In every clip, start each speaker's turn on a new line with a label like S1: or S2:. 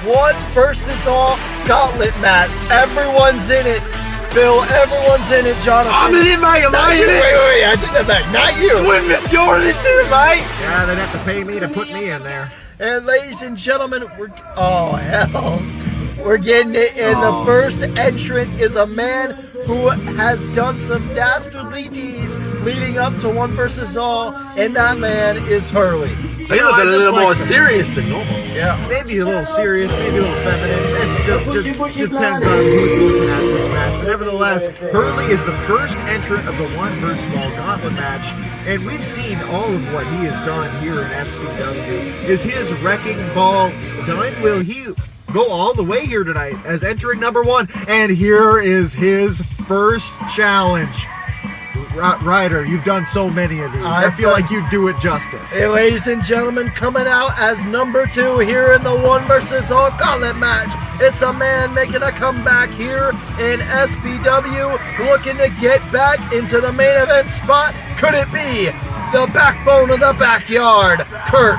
S1: one versus all gauntlet match. Everyone's in it. Bill, everyone's in it. Jonathan.
S2: I'm in it, mate. Am I in it?
S1: Wait, I take that back. Not you.
S2: Swim, miss, you're in it too, mate.
S3: Yeah, they'd have to pay me to put me in there.
S1: And ladies and gentlemen, we're getting it. And the first entrant is a man who has done some dastardly deeds leading up to one versus all, and that man is Hurley.
S2: They look a little more serious than normal.
S3: Yeah, maybe a little serious, maybe a little feminine. It just depends on who's looking at this match. But nevertheless, Hurley is the first entrant of the one versus all gauntlet match, and we've seen all of what he has done here in SBW. Is his wrecking ball done? Will he go all the way here tonight as entering number one? And here is his first challenge. Ryder, you've done so many of these. I feel like you do it justice.
S1: Hey, ladies and gentlemen, coming out as number 2 here in the one versus all gauntlet match, it's a man making a comeback here in SBW, looking to get back into the main event spot. Could it be the backbone of the backyard, Kurt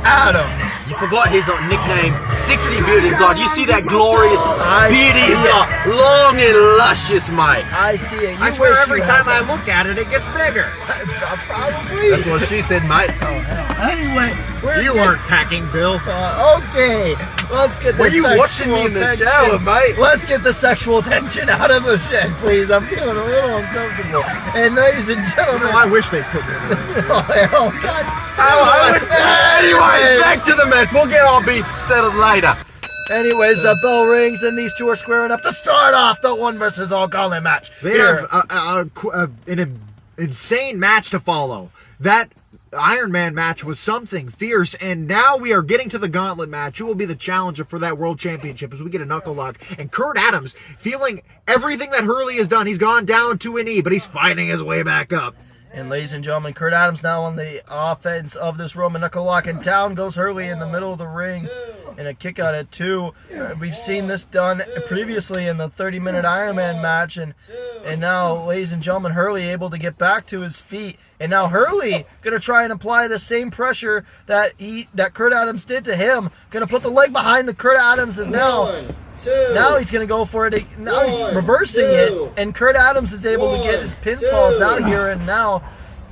S1: Adams?
S2: You forgot his nickname, Sexy Bearded God. You see that glorious beard he's got? Long and luscious, mate.
S1: I see it.
S3: I swear every time I look at it, it gets bigger.
S1: Probably.
S2: That's what she said, mate.
S1: Oh, hell. Anyway,
S3: you weren't packing, Bill.
S1: Okay, let's get the
S2: Were you watching me in the shower, mate?
S1: Let's get the sexual tension out of the shed, please. I'm feeling a little uncomfortable. And ladies and gentlemen,
S3: I wish they put me in there.
S1: Oh, hell, God.
S2: Anyways, back to the match. We'll get our beef settled later.
S1: Anyways, the bell rings and these two are squaring up to start off the one versus all gauntlet match.
S3: They have an insane match to follow. That Iron Man match was something fierce, and now we are getting to the gauntlet match. Who will be the challenger for that world championship as we get a knuckle lock? And Kurt Adams, feeling everything that Hurley has done, he's gone down to a knee, but he's fighting his way back up.
S1: And ladies and gentlemen, Kurt Adams now on the offense of this Roman knuckle lock, and down goes Hurley in the middle of the ring and a kick out at 2. We've seen this done previously in the 30-minute Iron Man match, and now, ladies and gentlemen, Hurley able to get back to his feet, and now Hurley gonna try and apply the same pressure that Kurt Adams did to him. Gonna put the leg behind the Kurt Adams is now. Now he's going to go for it. Now he's reversing it, and Kurt Adams is able to get his pinfalls out here, and now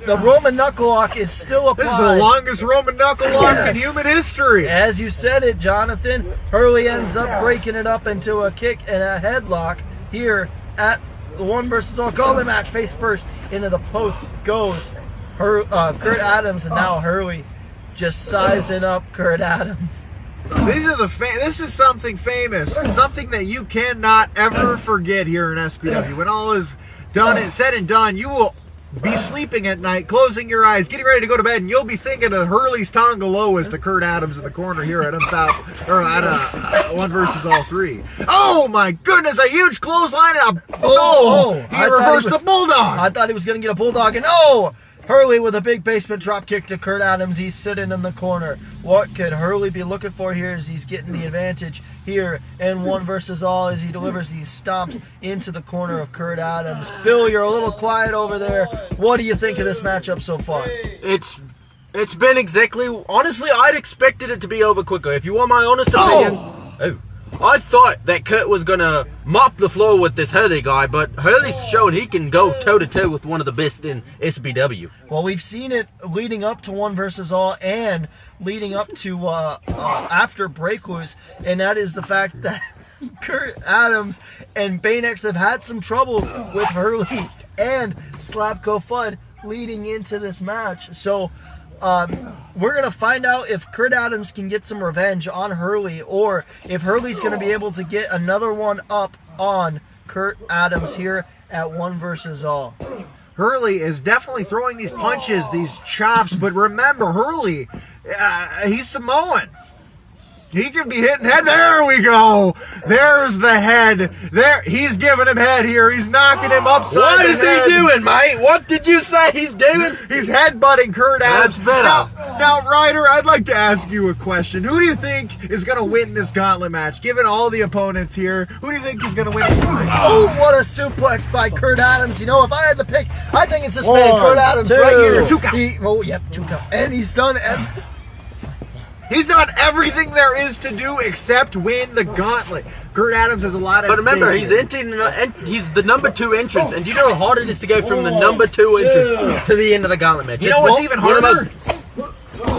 S1: the Roman knuckle lock is still applied.
S3: This is the longest Roman knuckle lock in human history.
S1: As you said it, Jonathan, Hurley ends up breaking it up into a kick and a headlock here at the one versus all gauntlet match. Face first into the post goes Kurt Adams, and now Hurley just sizing up Kurt Adams.
S3: This is something famous, something that you cannot ever forget here in SBW. When all is done and said and done, you will be sleeping at night, closing your eyes, getting ready to go to bed, and you'll be thinking of Hurley's Tongaloas to Kurt Adams in the corner here at one versus all 3. Oh my goodness! A huge clothesline and he reversed the bulldog.
S1: I thought he was going to get a bulldog, and oh! Hurley with a big basement drop kick to Kurt Adams. He's sitting in the corner. What could Hurley be looking for here as he's getting the advantage here in one versus all as he delivers these stomps into the corner of Kurt Adams. Bill, you're a little quiet over there. What do you think of this matchup so far?
S2: It's been exactly... Honestly, I'd expected it to be over quicker. If you want my honest opinion... I thought that Kurt was going to mop the floor with this Hurley guy, but Hurley's showing he can go toe-to-toe with one of the best in SBW.
S1: Well, we've seen it leading up to one versus all and leading up to after break loose, and that is the fact that Kurt Adams and Bane have had some troubles with Hurley and Slapko Fudd leading into this match. So we're going to find out if Kurt Adams can get some revenge on Hurley, or if Hurley's going to be able to get another one up on Kurt Adams here at one versus all.
S3: Hurley is definitely throwing these punches, these chops, but remember, Hurley, he's Samoan. He could be hitting head. There we go. There's the head. There, he's giving him head here. He's knocking him upside the
S2: What is
S3: head.
S2: he doing, mate? What did you say he's doing?
S3: He's headbutting Kurt Adams.
S2: That's better.
S3: Now, Ryder, I'd like to ask you a question. Who do you think is going to win this gauntlet match? Given all the opponents here, who do you think is going to win?
S1: Oh, what a suplex by Kurt Adams. You know, if I had to pick, I think it's this man, Kurt Adams, right here.
S3: 2 count.
S1: Two count. And he's done
S3: He's done everything there is to do except win the gauntlet. Kurt Adams has a lot of.
S2: But remember, he's he's the number 2 entrant, and do you know how hard it is to go from the number 2 entrant to the end of the gauntlet match?
S3: You know what's even harder?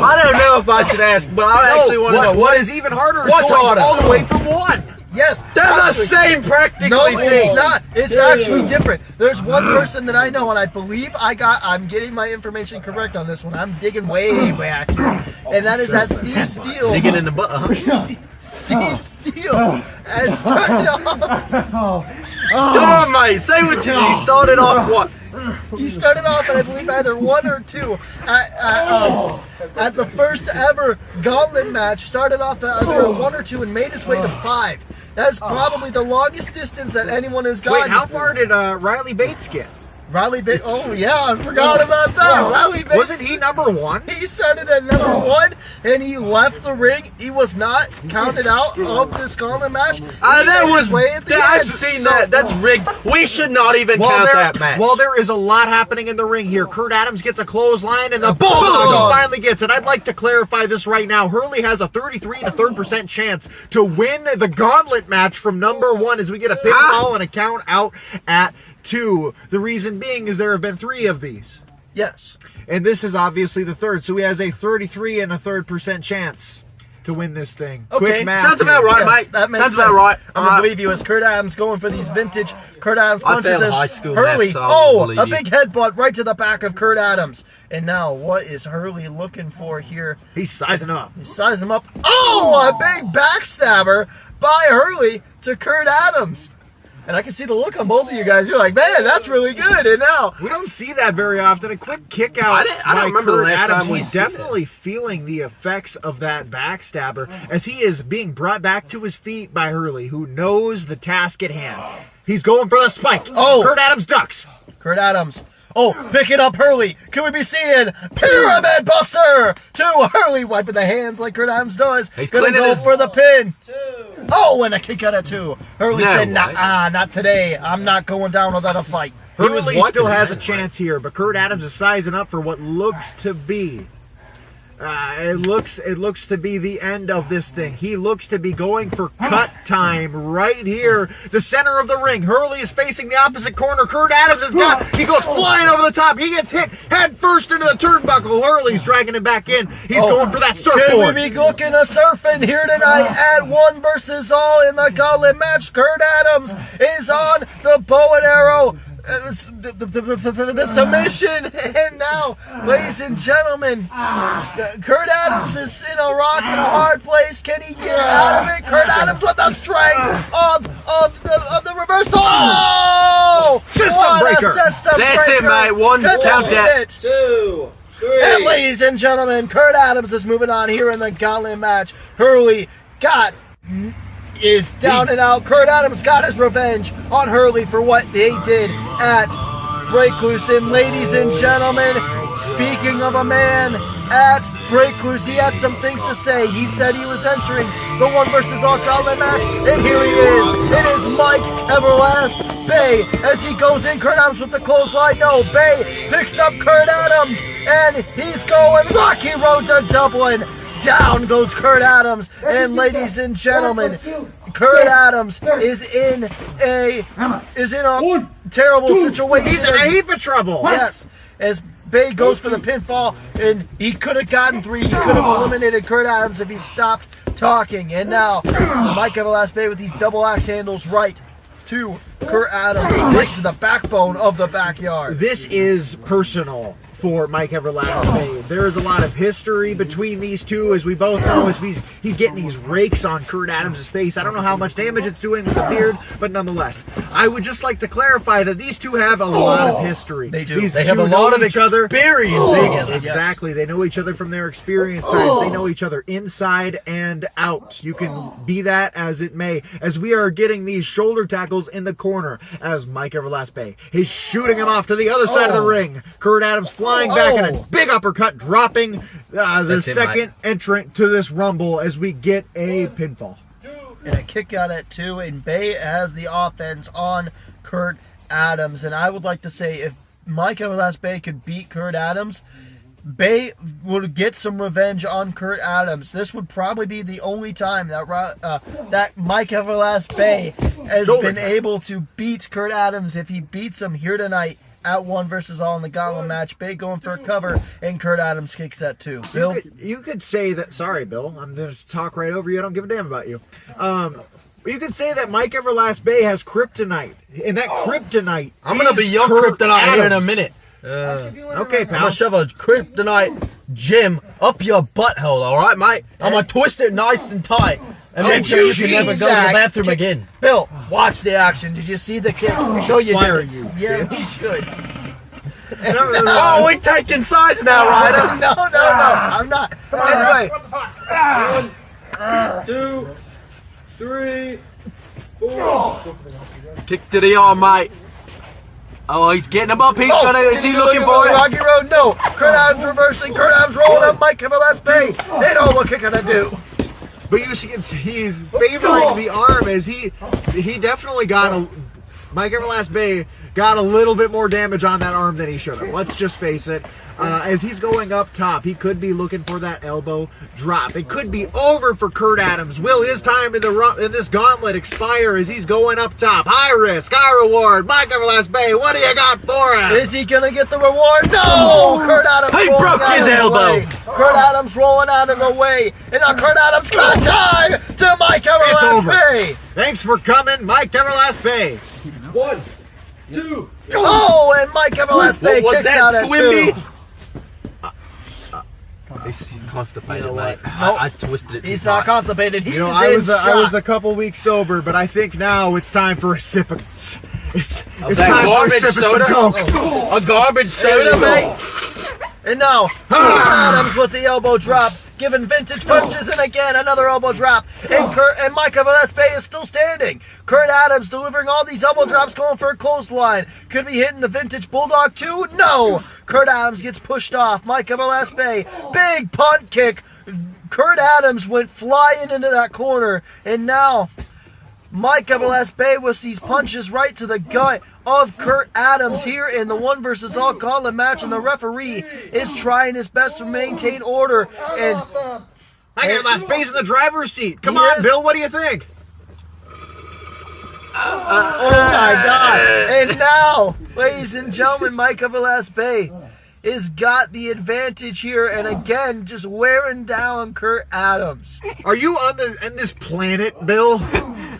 S2: I don't know if I should ask, but I actually want to know
S3: what is even harder.
S2: What's harder?
S3: All the way from 1.
S1: Yes,
S2: they're the same practically.
S1: No,
S2: thing.
S1: it's not. It's actually different. There's one person that I know, and I believe I'm getting my information correct on this one. I'm digging way back here, and that is that Steve Steele.
S2: Digging in the butt, huh?
S1: Steve Steele has started off.
S2: Come on, mate. Say what you. He started off what?
S1: He started off at, I believe, either 1 or 2 at the first ever gauntlet match. Started off at either a 1 or 2 and made his way to 5. That's probably the longest distance that anyone has gotten.
S3: Wait, how far did Riley Bates get?
S1: Riley Bates. Oh yeah, I forgot about that. Riley Bates.
S3: Wasn't he number 1?
S1: He started at number 1 and he left the ring. He was not counted out of this gauntlet match.
S2: I've seen that. That's rigged. We should not even count that match.
S3: Well, there is a lot happening in the ring here. Kurt Adams gets a clothesline and the Bulldog finally gets it. I'd like to clarify this right now. Hurley has a 33 to 3% chance to win the gauntlet match from number 1 as we get a pinfall and a count out at 2. The reason being is there have been 3 of these.
S1: Yes.
S3: And this is obviously the 3rd. So he has a 33 and a 3% chance to win this thing.
S1: Okay.
S3: Quick math.
S2: Sounds about right, mate.
S1: That makes
S2: Sounds
S1: sense.
S2: about right.
S1: I'm going to believe you as Kurt Adams going for these vintage Kurt Adams punches.
S2: I failed
S1: as
S2: high school
S1: Hurley.
S2: math, so I'll believe
S1: a
S2: you.
S1: big headbutt right to the back of Kurt Adams. And now, what is Hurley looking for here?
S3: He's sizing up.
S1: He sizes him up. Oh, a big backstabber by Hurley to Kurt Adams. And I can see the look on both of you guys. You're like, man, that's really good. And now
S3: we don't see that very often. A quick kick out.
S2: I don't remember
S3: Kurt
S2: the last
S3: Adams.
S2: time we
S3: He's
S2: see
S3: definitely feeling the effects of that backstabber as he is being brought back to his feet by Hurley, who knows the task at hand. He's going for the spike.
S1: Oh,
S3: Kurt Adams ducks.
S1: Kurt Adams. Oh, picking up Hurley. Can we be seeing Pyramid Buster to Hurley, wiping the hands like Kurt Adams does.
S2: He's
S1: gonna
S2: cleaning
S1: go
S2: his-
S1: for the pin. Oh, and a kick out of 2. Hurley
S2: No
S1: said,
S2: way.
S1: nah, not today. I'm not going down without a fight.
S3: Hurley
S2: wiping
S3: still
S2: his
S3: has a
S2: hands,
S3: chance here, but Kurt Adams is sizing up for what looks to be. It looks to be the end of this thing. He looks to be going for cut time right here, the center of the ring. Hurley is facing the opposite corner. Kurt Adams has got. He goes flying over the top. He gets hit head first into the turnbuckle. Hurley's dragging him back in. He's going for that
S1: Could
S3: surfboard.
S1: we be looking at surfing here tonight at 1 versus all in the gauntlet match? Kurt Adams is on the bow and arrow. The submission, and now, ladies and gentlemen, Kurt Adams is in a rock and a hard place. Can he get out of it? Kurt Adams with the strength of the reversal. Oh,
S3: System
S1: what
S3: breaker.
S1: A system
S2: That's
S1: breaker.
S2: it, mate. 1,
S1: Couldn't
S2: count that.
S1: hit.
S2: 2, 3.
S1: And ladies and gentlemen, Kurt Adams is moving on here in the gauntlet match. Hurley is down and out. Kurt Adams got his revenge on Hurley for what they did at Break Loose. And ladies and gentlemen, speaking of a man at Break Loose, he had some things to say. He said he was entering the 1 versus all gauntlet match, and here he is. It is Mike Everlast Bay as he goes in. Kurt Adams with the clothesline. No, Bay picks up Kurt Adams, and he's going Rocky Road to Dublin. Down goes Kurt Adams, and ladies and gentlemen, Kurt Adams is in a terrible situation.
S3: He's in a heap of trouble.
S1: Yes, as Bay goes for the pinfall, and he could have gotten 3. He could have eliminated Kurt Adams if he stopped talking. And now, Mike Everlast Bay with these double axe handles right to Kurt Adams, right to the backbone of the backyard.
S3: This is personal for Mike Everlast Bay. There is a lot of history between these two, as we both know, as he's getting these rakes on Kurt Adams' face. I don't know how much damage it's doing with the beard, but nonetheless, I would just like to clarify that these two have a lot of history.
S1: They do.
S3: These
S1: They
S3: two
S1: have a
S3: know
S1: lot of
S3: each other.
S1: experience together.
S3: Exactly. They know each other from their experience times. They know each other inside and out. You can be that as it may, as we are getting these shoulder tackles in the corner as Mike Everlast Bay. He's shooting him off to the other side of the ring. Kurt Adams flying back in a big uppercut, dropping the second entrant to this Rumble as we get a pinfall.
S1: And a kick out at 2, and Bay has the offense on Kurt Adams. And I would like to say, if Mike Everlast Bay could beat Kurt Adams, Bane would get some revenge on Kurt Adams. This would probably be the only time that Mike Everlast Bay has been able to beat Kurt Adams. If he beats him here tonight at 1 versus all in the Gauntlet match, Bay going for a cover, and Kurt Adams kicks at 2. Bill?
S3: You could say that. Sorry, Bill. I'm going to talk right over you. I don't give a damn about you. You could say that Mike Everlast Bay has kryptonite. And that kryptonite
S2: I'm going to be your
S3: Kurt
S2: kryptonite
S3: Adams.
S2: here in a minute.
S3: Okay,
S2: I'm
S3: pal.
S2: gonna shove a kryptonite gem up your butthole, alright, mate? I'm gonna twist it nice and tight and make sure you can never go to the bathroom again.
S1: Bill, watch the action. Did you see the kick? Show you
S3: Firing
S1: did.
S3: you.
S1: Yeah, we should.
S2: Oh, we taking sides now, Ryder.
S1: No, I'm not. Anyway,
S2: 1, 2, 3, 4. Kick to the arm, mate. Oh, he's getting him up. Is he looking for it?
S1: Rocky Road? No. Kurt Adams reversing. Kurt Adams rolling up Mike Everlast Bay. They know what kick gonna do.
S3: But you can see he's favoring the arm as he definitely got Mike Everlast Bay got a little bit more damage on that arm than he should have. Let's just face it. As he's going up top, he could be looking for that elbow drop. It could be over for Kurt Adams. Will his time in this gauntlet expire as he's going up top? High risk, high reward. Mike Everlast Bay, what do you got for him?
S1: Is he gonna get the reward? No! Kurt Adams
S2: He
S1: rolling
S2: broke
S1: out
S2: his
S1: of the
S2: elbow.
S1: way. Kurt Adams rolling out of the way. And now Kurt Adams got time to Mike
S3: It's
S1: Everlast
S3: over.
S1: Bay.
S3: Thanks for coming, Mike Everlast Bay.
S2: 1, 2.
S1: Oh, and Mike Everlast Bay
S2: What was
S1: kicks
S2: that,
S1: out at 2.
S2: Squimby? He's constipated, mate. I twisted it.
S1: He's not constipated. He's
S3: I was
S1: shot.
S3: a couple weeks sober, but I think now it's time for a sip of it's
S2: that
S3: time for a
S2: garbage
S3: sip of
S2: soda?
S3: some Coke.
S2: A garbage soda, mate.
S1: And now, Kurt Adams with the elbow drop, giving vintage punches, and again, another elbow drop. And Mike Everlast Bay is still standing. Kurt Adams delivering all these elbow drops, going for a clothesline. Could be hitting the vintage Bulldog too? No! Kurt Adams gets pushed off. Mike Everlast Bay, big punt kick. Kurt Adams went flying into that corner, and now Mike Everlast Bay with these punches right to the gut of Kurt Adams here in the 1 versus all Gauntlet match, and the referee is trying his best to maintain order. And
S3: Mike Everlast Bay's in the driver's seat. Come
S1: He
S3: on,
S1: is.
S3: Bill, what do you think?
S1: oh my God! And now, ladies and gentlemen, Mike Everlast Bay has got the advantage here, and again, just wearing down Kurt Adams.
S3: Are you on this planet, Bill?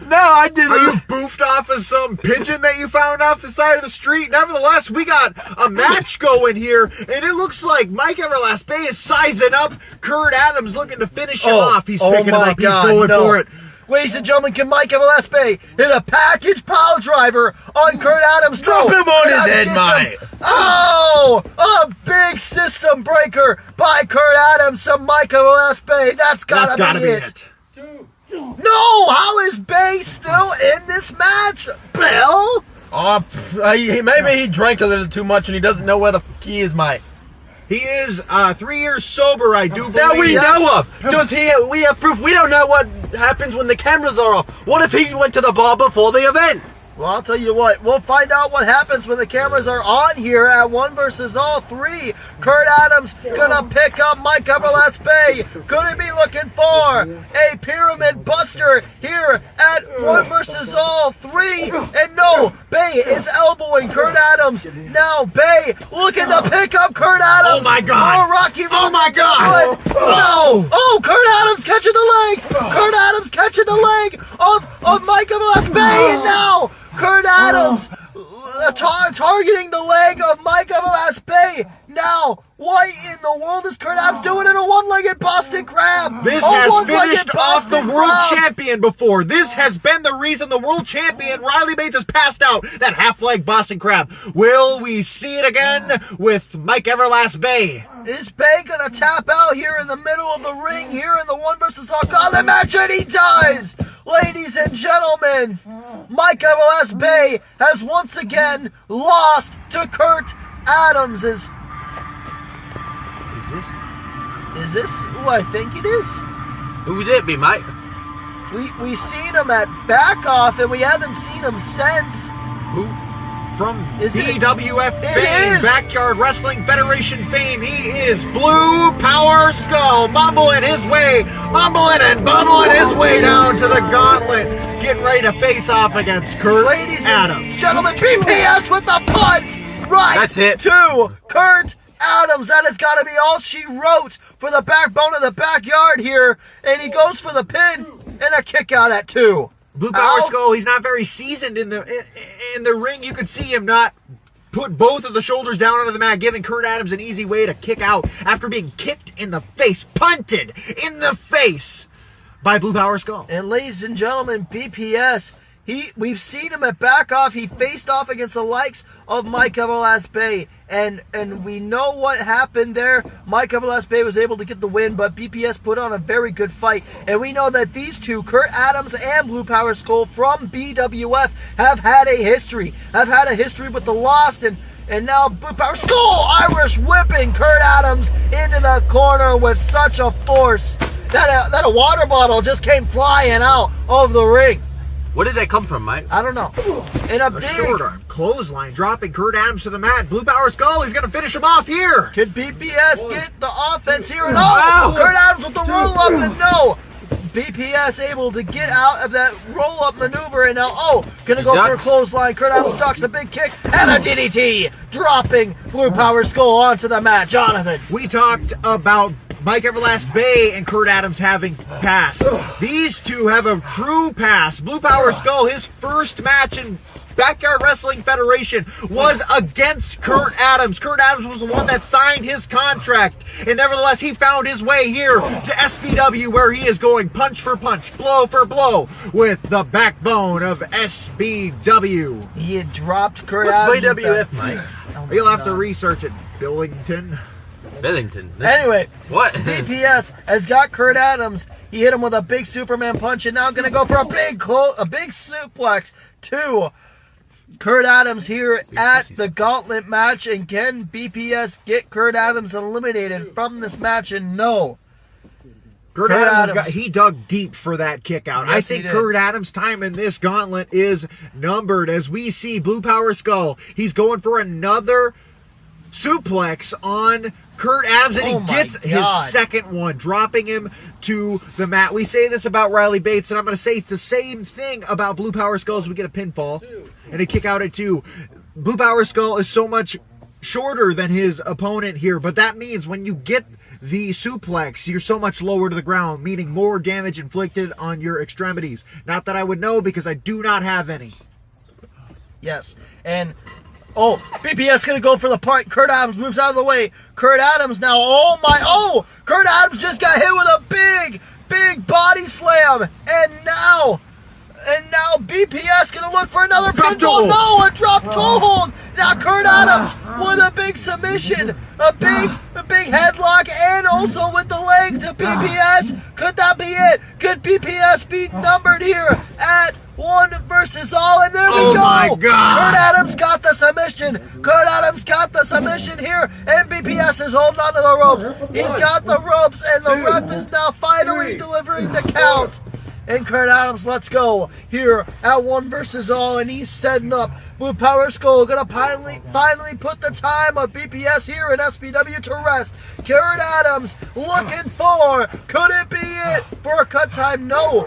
S2: No, I didn't.
S3: Are you boofed off as some pigeon that you found off the side of the street? Nevertheless, we got a match going here, and it looks like Mike Everlast Bay is sizing up Kurt Adams, looking to finish him off. He's picking him
S1: my
S3: up.
S1: God,
S3: He's going
S1: no.
S3: for it.
S1: Ladies and gentlemen, can Mike Everlast Bay hit a package pile driver on Kurt Adams?
S2: Drop him on
S1: Kurt
S2: his
S1: Adams
S2: head,
S1: gets
S2: mate.
S1: him. Oh! A big system breaker by Kurt Adams to Mike Everlast Bay. That's gotta be it. No! How is Bay still in this match? Bill?
S2: Oh, maybe he drank a little too much and he doesn't know where the fuck he is, mate.
S3: He is 3 years sober, I do believe.
S2: That we
S3: Yes.
S2: know of. We have proof. We don't know what happens when the cameras are off. What if he went to the bar before the event?
S1: Well, I'll tell you what. We'll find out what happens when the cameras are on here at 1 versus all 3. Kurt Adams gonna pick up Mike Everlast Bay. Could he be looking for a pyramid buster here at 1 versus all 3? And no, Bay is elbowing Kurt Adams. Now Bay looking to pick up Kurt Adams.
S3: Oh my God.
S1: Oh, Rocky.
S3: Oh my God.
S1: No. Oh, Kurt Adams catching the legs. Kurt Adams catching the leg of Mike Everlast Bay. And now Kurt Adams targeting the leg of Mike Everlast Bay. Now, what in the world is Kurt Adams doing in a one-legged Boston Crab?
S3: This
S1: A
S3: has
S1: one-legged
S3: finished off the
S1: Boston
S3: world
S1: Crab.
S3: champion before. This has been the reason the world champion Riley Bates has passed out that half-leg Boston Crab. Will we see it again with Mike Everlast Bay?
S1: Is Bay gonna tap out here in the middle of the ring here in the 1 versus all Gauntlet match? And he does! Ladies and gentlemen, Mike Everlast Bay has once again lost to Kurt Adams. Is this who I think it is?
S2: Who would it be, mate?
S1: We seen him at Back Off, and we haven't seen him since.
S2: Who?
S3: from
S1: Is it?
S3: BWF
S1: It
S3: fame,
S1: is.
S3: Backyard Wrestling Federation fame. He is Blue Power Skull, mumbling his way, mumbling and bumbling his way down to the Gauntlet, getting ready to face off against Kurt
S1: Ladies
S3: Adams.
S1: and gentlemen, BPS with the punt right
S2: That's it.
S1: to Kurt Adams. That has got to be all she wrote for the backbone of the backyard here. And he goes for the pin and a kick out at 2.
S3: Blue Power
S1: Ow.
S3: Skull, he's not very seasoned in the ring. You can see him not put both of the shoulders down onto the mat, giving Kurt Adams an easy way to kick out after being kicked in the face, punted in the face by Blue Power Skull.
S1: And ladies and gentlemen, BPS, we've seen him at back off. He faced off against the likes of Mike Everlast Bay. And we know what happened there. Mike Everlast Bay was able to get the win, but BPS put on a very good fight. And we know that these two, Kurt Adams and Blue Power Skull from BWF, have had a history. Have had a history with the Lost, and now Blue Power Skull Irish whipping Kurt Adams into the corner with such a force that a water bottle just came flying out of the ring.
S2: Where did that come from, Mike?
S1: I don't know. In a
S3: A
S1: big
S3: short arm clothesline, dropping Kurt Adams to the mat. Blue Power Skull, he's going to finish him off here.
S1: Could BPS get the offense here? And
S2: Wow.
S1: Kurt Adams with the roll up, and no. BPS able to get out of that roll up maneuver, and now gonna go for a
S2: Ducks.
S1: clothesline. Kurt Adams ducks a big kick and a DDT, dropping Blue Power Skull onto the mat. Jonathan.
S3: We talked about Mike Everlast Bay and Kurt Adams having passed. These two have a true pass. Blue Power Skull, his first match in Backyard Wrestling Federation was against Kurt Adams. Kurt Adams was the one that signed his contract, and nevertheless, he found his way here to SBW, where he is going punch for punch, blow for blow with the backbone of SBW.
S1: He had dropped Kurt
S2: What's
S1: Adams. with
S2: BWF,
S1: the-
S2: Mike?
S1: Oh my
S3: You'll have to
S1: God.
S3: research it, Billington.
S2: Billington.
S1: Anyway,
S2: What?
S1: BPS has got Kurt Adams. He hit him with a big Superman punch, and now going to go for a big suplex to Kurt Adams here at the Gauntlet match. And can BPS get Kurt Adams eliminated from this match? And no.
S3: Kurt
S1: Kurt
S3: Adams,
S1: Adams.
S3: he dug deep for that kick out. I
S1: Yes, he
S3: think
S1: did.
S3: Kurt Adams' time in this gauntlet is numbered, as we see Blue Power Skull. He's going for another suplex on Kurt Adams, and
S1: Oh
S3: he
S1: my
S3: gets
S1: God.
S3: his second one, dropping him to the mat. We say this about Riley Bates, and I'm going to say the same thing about Blue Power Skull as we get a pinfall and a kick out at 2. Blue Power Skull is so much shorter than his opponent here, but that means when you get the suplex, you're so much lower to the ground, meaning more damage inflicted on your extremities. Not that I would know, because I do not have any.
S1: Yes. And BPS gonna go for the punt. Kurt Adams moves out of the way. Kurt Adams now. Kurt Adams just got hit with a big body slam. And now BPS gonna look for another
S3: Drop
S1: pinfall.
S3: toe hold.
S1: No, a drop toe hold. Now Kurt Adams with a big submission, a big headlock, and also with the leg to BPS. Could that be it? Could BPS be numbered here at 1 versus all? And there we
S3: Oh
S1: go.
S3: my God.
S1: Kurt Adams got the submission. Kurt Adams got the submission here, and BPS is holding onto the ropes. He's got the ropes, and the ref is now finally delivering the count. And Kurt Adams lets go here at 1 versus all, and he's setting up. Blue Power Skull gonna finally put the time of BPS here in SBW to rest. Kurt Adams looking for, could it be it for a cut time? No.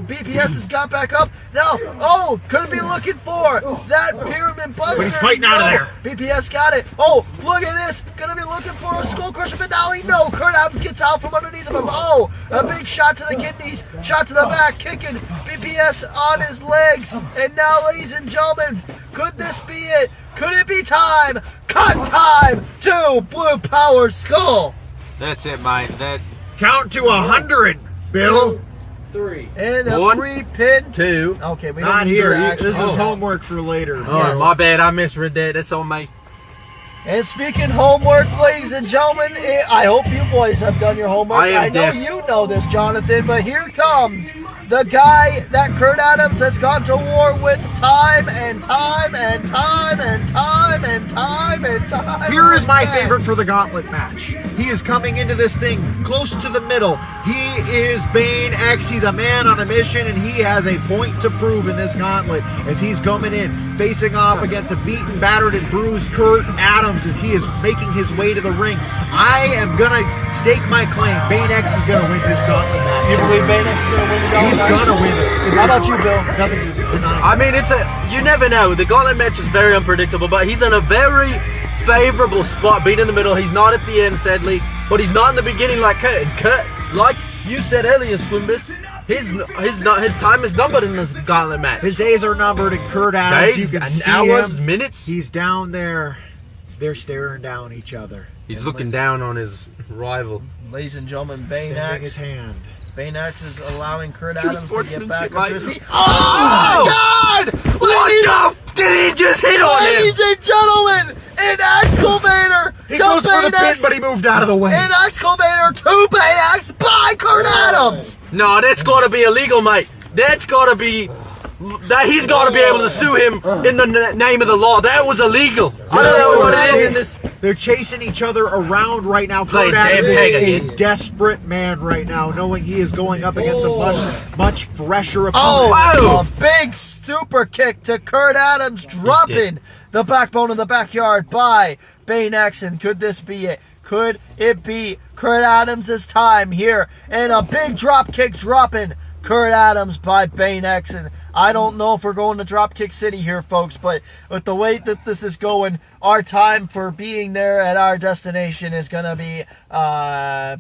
S1: BPS has got back up. Now, could it be looking for that pyramid buster?
S3: But he's fighting out of there.
S1: BPS got it. Look at this. Gonna be looking for a skull crusher finale. No, Kurt Adams gets out from underneath of him. A big shot to the kidneys, shot to the back, kicking BPS on his legs. And now, ladies and gentlemen, could this be it? Could it be time? Cut time to Blue Power Skull.
S2: That's it, Mike. That
S3: Count to 100, Bill.
S2: 3.
S1: And a
S2: 1,
S1: 3-pin.
S2: 2.
S1: Okay, we don't
S3: Not
S1: need
S3: here.
S1: your action.
S3: This is homework for later.
S2: Oh,
S1: Yes.
S2: my bad. I misread that. That's on me.
S1: And speaking homework, ladies and gentlemen, I hope you boys have done your homework. I know you know this, Jonathan, but here comes the guy that Kurt Adams has gone to war with time and time and time and time and time and time.
S3: Here is my
S1: again.
S3: favorite for the Gauntlet match. He is coming into this thing close to the middle. He is Bane X. He's a man on a mission, and he has a point to prove in this Gauntlet as he's coming in, facing off against the beaten, battered, and bruised Kurt Adams as he is making his way to the ring. I am going to stake my claim. Bane X is going to win this Gauntlet match.
S1: You believe Bane X is going to win the Gauntlet?
S3: He's gonna win it.
S1: How about you, Bill?
S3: Nothing to deny.
S2: I mean, you never know. The Gauntlet match is very unpredictable, but he's in a very favorable spot, being in the middle. He's not at the end, sadly, but he's not in the beginning like Kurt. And Kurt, like you said earlier, Squimbus, his time is numbered in this Gauntlet match.
S3: His days are numbered, and Kurt Adams,
S2: Days,
S3: you can see
S2: hours,
S3: him.
S2: minutes.
S3: He's down there. They're staring down each other.
S2: He's looking down on his rival.
S1: Ladies and gentlemen, Bane
S3: Extending
S1: X.
S3: his hand.
S1: Bane X is allowing Kurt Adams to get back
S2: Mate.
S1: into his feet.
S2: Oh my God! What the? Did he just hit on him?
S1: Ladies and gentlemen, an excavator
S3: He
S1: to
S3: goes for the
S1: Bane
S3: pin,
S1: X.
S3: but he moved out of the way.
S1: An excavator to Bane X by Kurt Adams.
S2: No, that's got to be illegal, mate. That's got to be. He's got to be able to sue him in the name of the law. That was illegal. I don't know what it is in this.
S3: They're chasing each other around right now.
S2: Play
S3: Kurt Adams
S2: damn peg
S3: is
S2: again.
S3: a desperate man right now, knowing he is going up against a much fresher opponent.
S1: Oh, a big super kick to Kurt Adams, dropping the backbone of the backyard by Bane X. And could this be it? Could it be Kurt Adams' time here? And a big drop kick dropping Kurt Adams by Bane X. And I don't know if we're going to Dropkick City here, folks, but with the way that this is going, our time for being there at our destination is going to be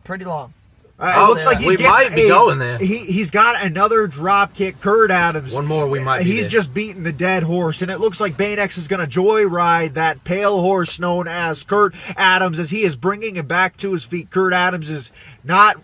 S1: pretty long.
S3: It looks like
S2: we might be going there.
S3: He's got another drop kick. Kurt Adams.
S2: One more, we might be
S3: He's
S2: there.
S3: just beaten the dead horse, and it looks like Bane X is going to joyride that pale horse known as Kurt Adams as he is bringing him back to his feet. Kurt Adams is not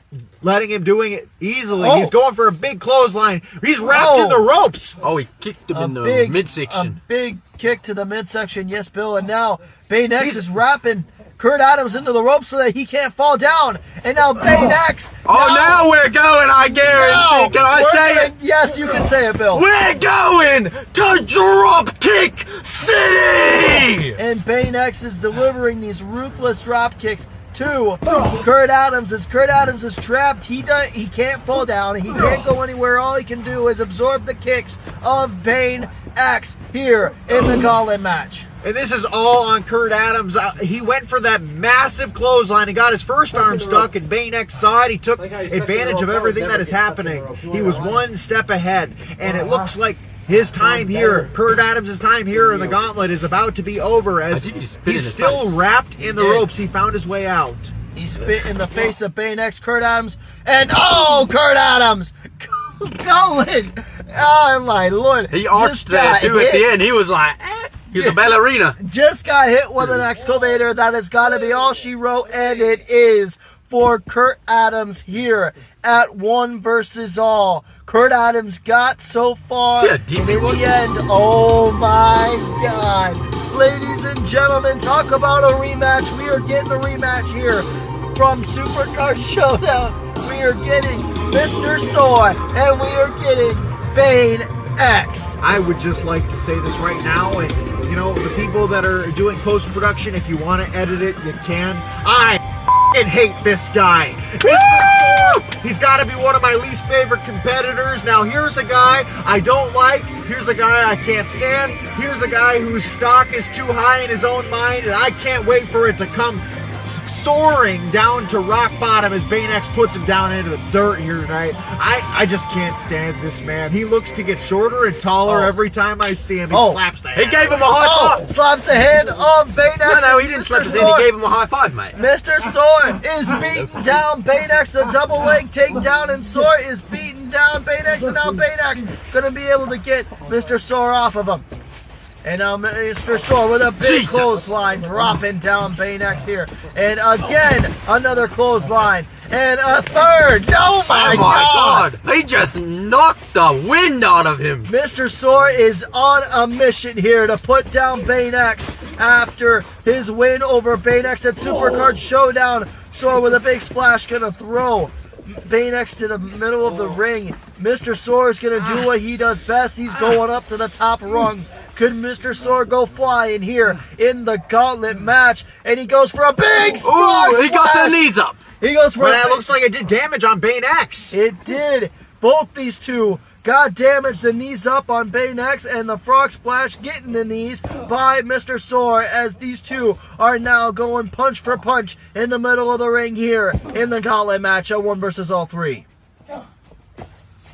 S3: letting him doing it easily.
S1: Oh.
S3: He's going for a big clothesline. He's wrapped in the ropes.
S2: Oh, he kicked him in the midsection.
S1: A big kick to the midsection, yes, Bill. And now Bane X is wrapping Kurt Adams into the ropes so that he can't fall down. And now Bane X.
S2: Now we're going, I guarantee. Can I say it?
S1: Yes, you can say it, Bill.
S2: We're going to Dropkick City!
S1: And Bane X is delivering these ruthless drop kicks to Kurt Adams. As Kurt Adams is trapped, he can't fall down. He can't go anywhere. All he can do is absorb the kicks of Bane X here in the Gauntlet match.
S3: And this is all on Kurt Adams. He went for that massive clothesline. He got his first arm stuck, and Bane X saw it. He took advantage of everything that is happening. He was one step ahead, and it looks like his time here, Kurt Adams' time here in the Gauntlet is about to be over as he's still wrapped in the ropes. He found his way out.
S1: He spit in the face of Bane X, Kurt Adams, and Kurt Adams! Going! Oh my lord.
S2: He arched there too at the end. He was like, he's a ballerina.
S1: Just got hit with an excavator. That has got to be all she wrote, and it is for Kurt Adams here at 1 versus all. Kurt Adams got so far in the end. Oh my God. Ladies and gentlemen, talk about a rematch. We are getting a rematch here from Supercard Showdown. We are getting Mr. Sore, and we are getting Bane X.
S3: I would just like to say this right now, and you know, the people that are doing post-production, if you want to edit it, you can. I hate this guy. Mr. Sore, he's got to be one of my least favorite competitors. Now, here's a guy I don't like. Here's a guy I can't stand. Here's a guy whose stock is too high in his own mind, and I can't wait for it to come soaring down to rock bottom as Bane X puts him down into the dirt here tonight. I just can't stand this man. He looks to get shorter and taller every time I see him. He slaps the hand.
S2: He gave him a high five.
S1: Slaps the hand of Bane X.
S2: No, he didn't slap his hand. He gave him a high five, mate.
S1: Mr. Sore is beating down Bane X. A double leg takedown, and Sore is beating down Bane X. And now Bane X going to be able to get Mr. Sore off of him. And now Mr. Sore with a big clothesline dropping down Bane X here. And again, another clothesline. and a third. Oh my God!
S2: He just knocked the wind out of him.
S1: Mr. Soar is on a mission here to put down Bane X after his win over Bane X at Supercard Showdown. Soar with a big splash gonna throw Bane X to the middle of the ring. Mr. Soar is gonna do what he does best. He's going up to the top rung. Could Mr. Soar go flying here in the Gauntlet match? And he goes for a big frog
S2: He got
S1: splash.
S2: the knees up.
S1: He goes for
S3: But
S1: a
S3: that
S1: big-
S3: looks like it did damage on Bane X.
S1: It did. Both these two got damaged. The knees up on Bane X and the frog splash getting the knees by Mr. Soar as these two are now going punch for punch in the middle of the ring here in the Gauntlet match at 1 versus all 3.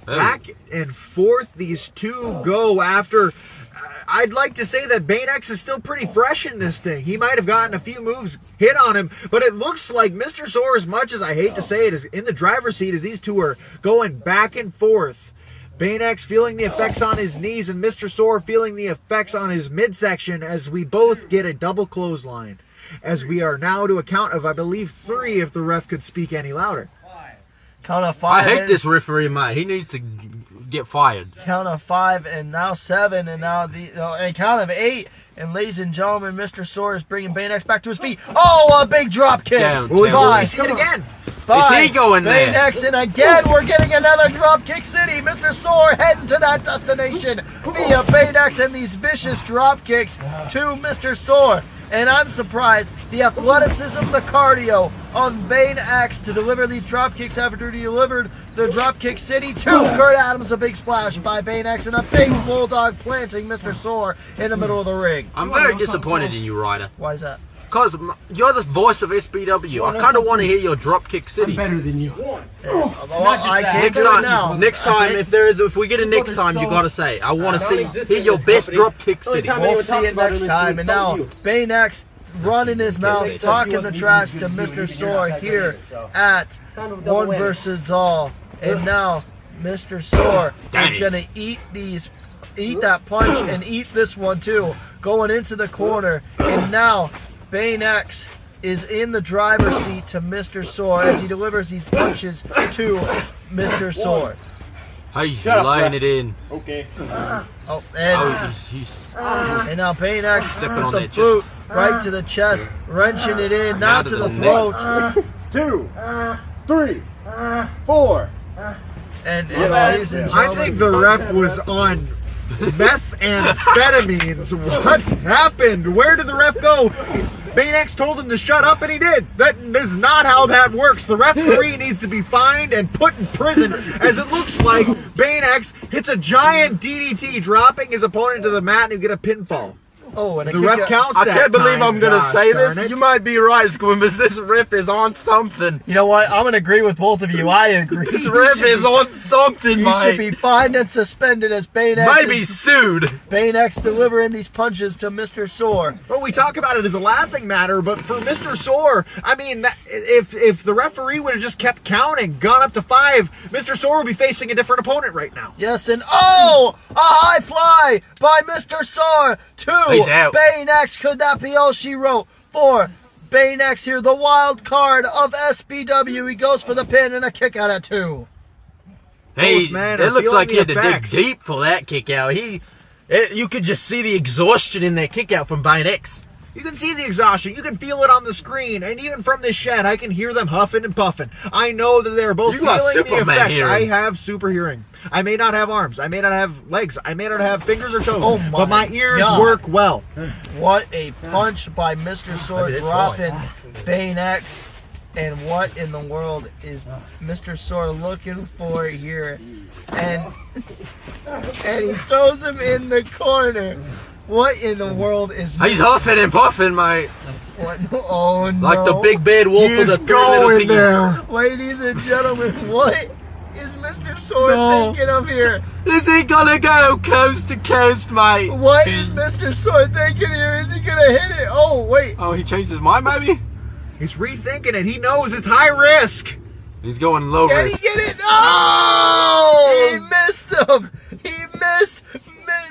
S3: Back and forth these two go after. I'd like to say that Bane X is still pretty fresh in this thing. He might have gotten a few moves hit on him, but it looks like Mr. Soar, as much as I hate to say it, is in the driver's seat as these two are going back and forth. Bane X feeling the effects on his knees and Mr. Soar feeling the effects on his midsection as we both get a double clothesline. As we are now to a count of, I believe, 3 if the ref could speak any louder.
S1: Count of
S2: I
S1: 5.
S2: hate this referee, mate. He needs to get fired.
S1: Count of 5 and now 7 and now and count of 8. And ladies and gentlemen, Mr. Soar is bringing Bane X back to his feet. Oh, a big drop kick.
S2: Down,
S3: Will we
S1: Five.
S3: see it again?
S1: By
S2: Is he going
S1: Bane
S2: there?
S1: X, and again we're getting another drop kick city. Mr. Soar heading to that destination via Bane X and these vicious drop kicks to Mr. Soar. And I'm surprised the athleticism, the cardio of Bane X to deliver these drop kicks after he delivered the drop kick city to Kurt Adams. A big splash by Bane X and a big bulldog planting Mr. Soar in the middle of the ring.
S2: I'm very disappointed in you, Ryder.
S1: Why is that?
S2: Because you're the voice of SBW. I kind of want to hear your Dropkick City.
S4: Better than you.
S1: Well, I can't
S2: Next
S1: do it now.
S2: time, next time, if we get a next time, you gotta say, I want to hear your best Dropkick City.
S1: We'll see it next time. And now, Bane X running his mouth, talking the trash to Mr. Soar here at 1 versus all. And now, Mr. Soar is going to eat that punch and eat this one too. Going into the corner. And now, Bane X is in the driver's seat to Mr. Soar as he delivers these punches to Mr. Soar.
S2: He's laying it in.
S4: Okay.
S1: Oh, and And now Bane X
S2: Stepping
S1: with
S2: on
S1: the
S2: that
S1: boot right to the chest, wrenching it in, now to the throat.
S4: 2, 3, 4.
S1: And ladies and
S3: I
S1: gentlemen,
S3: think the ref was on methamphetamines. What happened? Where did the ref go? Bane X told him to shut up, and he did. That is not how that works. The referee needs to be fined and put in prison, as it looks like Bane X hits a giant DDT, dropping his opponent to the mat, and you get a pinfall.
S1: oh, and a
S3: The
S1: kick
S3: ref
S1: out.
S3: counts
S2: I
S3: that
S2: can't believe
S3: time,
S2: I'm gonna
S3: gosh
S2: say
S3: darn
S2: this.
S3: it.
S2: You might be right, Squimbus. This ref is on something.
S1: You know what? I'm going to agree with both of you. I agree.
S2: This ref is on something,
S1: He should
S2: mate.
S1: be fined and suspended as Bane X
S2: Maybe sued.
S1: Bane X delivering these punches to Mr. Soar.
S3: Well, we talk about it as a laughing matter, but for Mr. Soar, I mean, if the referee would have just kept counting, gone up to 5, Mr. Soar would be facing a different opponent right now.
S1: Yes, and oh, a high fly by Mr. Soar to
S2: He's out.
S1: Bane X. Could that be all she wrote for Bane X here, the wild card of SBW? He goes for the pin and a kick out at 2.
S2: Hey,
S3: Both men
S2: it
S3: are
S2: looks
S3: feeling
S2: like
S3: the
S2: he had to dig
S3: effects.
S2: deep for that kick out. You could just see the exhaustion in that kick out from Bane X.
S3: You can see the exhaustion. You can feel it on the screen. And even from this shed, I can hear them huffing and puffing. I know that they're both
S2: You got
S3: feeling the
S2: Superman
S3: effects.
S2: hearing.
S3: I have super hearing. I may not have arms. I may not have legs. I may not have fingers or toes.
S1: Oh
S3: but my
S1: my
S3: ears
S1: God.
S3: work well.
S1: What a punch by Mr. Soar,
S2: that's
S1: dropping Bane X. And what in the world is Mr. Soar looking for here? And he throws him in the corner. What in the world is
S2: He's huffing and puffing, mate.
S1: What? Oh no.
S2: Like the big bad wolf with
S3: He's
S2: the three little
S3: going
S2: piggies.
S3: there.
S1: Ladies and gentlemen, what is Mr. Soar thinking of here?
S2: Is he gonna go coast to coast, mate?
S1: What is Mr. Soar thinking here? Is he gonna hit it? Oh, wait.
S2: Oh, he changed his mind, maybe?
S3: He's rethinking it. He knows it's high risk.
S2: He's going low
S1: Can he
S2: risk.
S1: get it? Oh! He missed him. He missed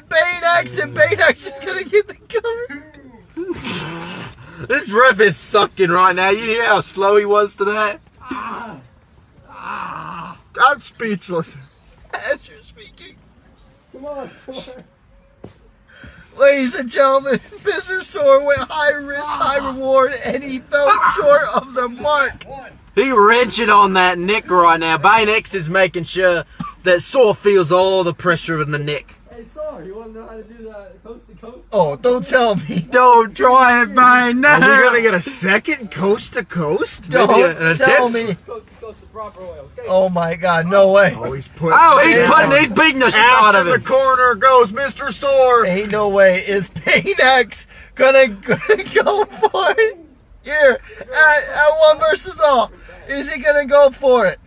S1: Bane X, and Bane X is gonna get the cover.
S2: This ref is sucking right now. You hear how slow he was to that?
S3: I'm speechless.
S1: As you're speaking.
S4: Come on, Sore.
S1: Ladies and gentlemen, Mr. Sore went high risk, high reward, and he fell short of the mark.
S2: He wrenching on that neck right now. Bane X is making sure that Sore feels all the pressure in the neck.
S5: Hey, Sore, you want to know how to do that coast to coast?
S1: Oh, don't tell me.
S2: Don't try it, Bane. No.
S3: Are we gonna get a second coast to coast?
S1: Don't
S2: an
S1: tell
S2: attempt?
S1: me.
S5: Coast to coast, the proper way, okay?
S1: Oh my God, no way.
S3: Oh, he's putting.
S2: He's beating the shit
S3: Ass
S2: out of
S3: in the
S2: him.
S3: corner goes Mr. Sore.
S1: Ain't no way. Is Bane X gonna go for it? Here, at 1 versus all. Is he gonna go for it?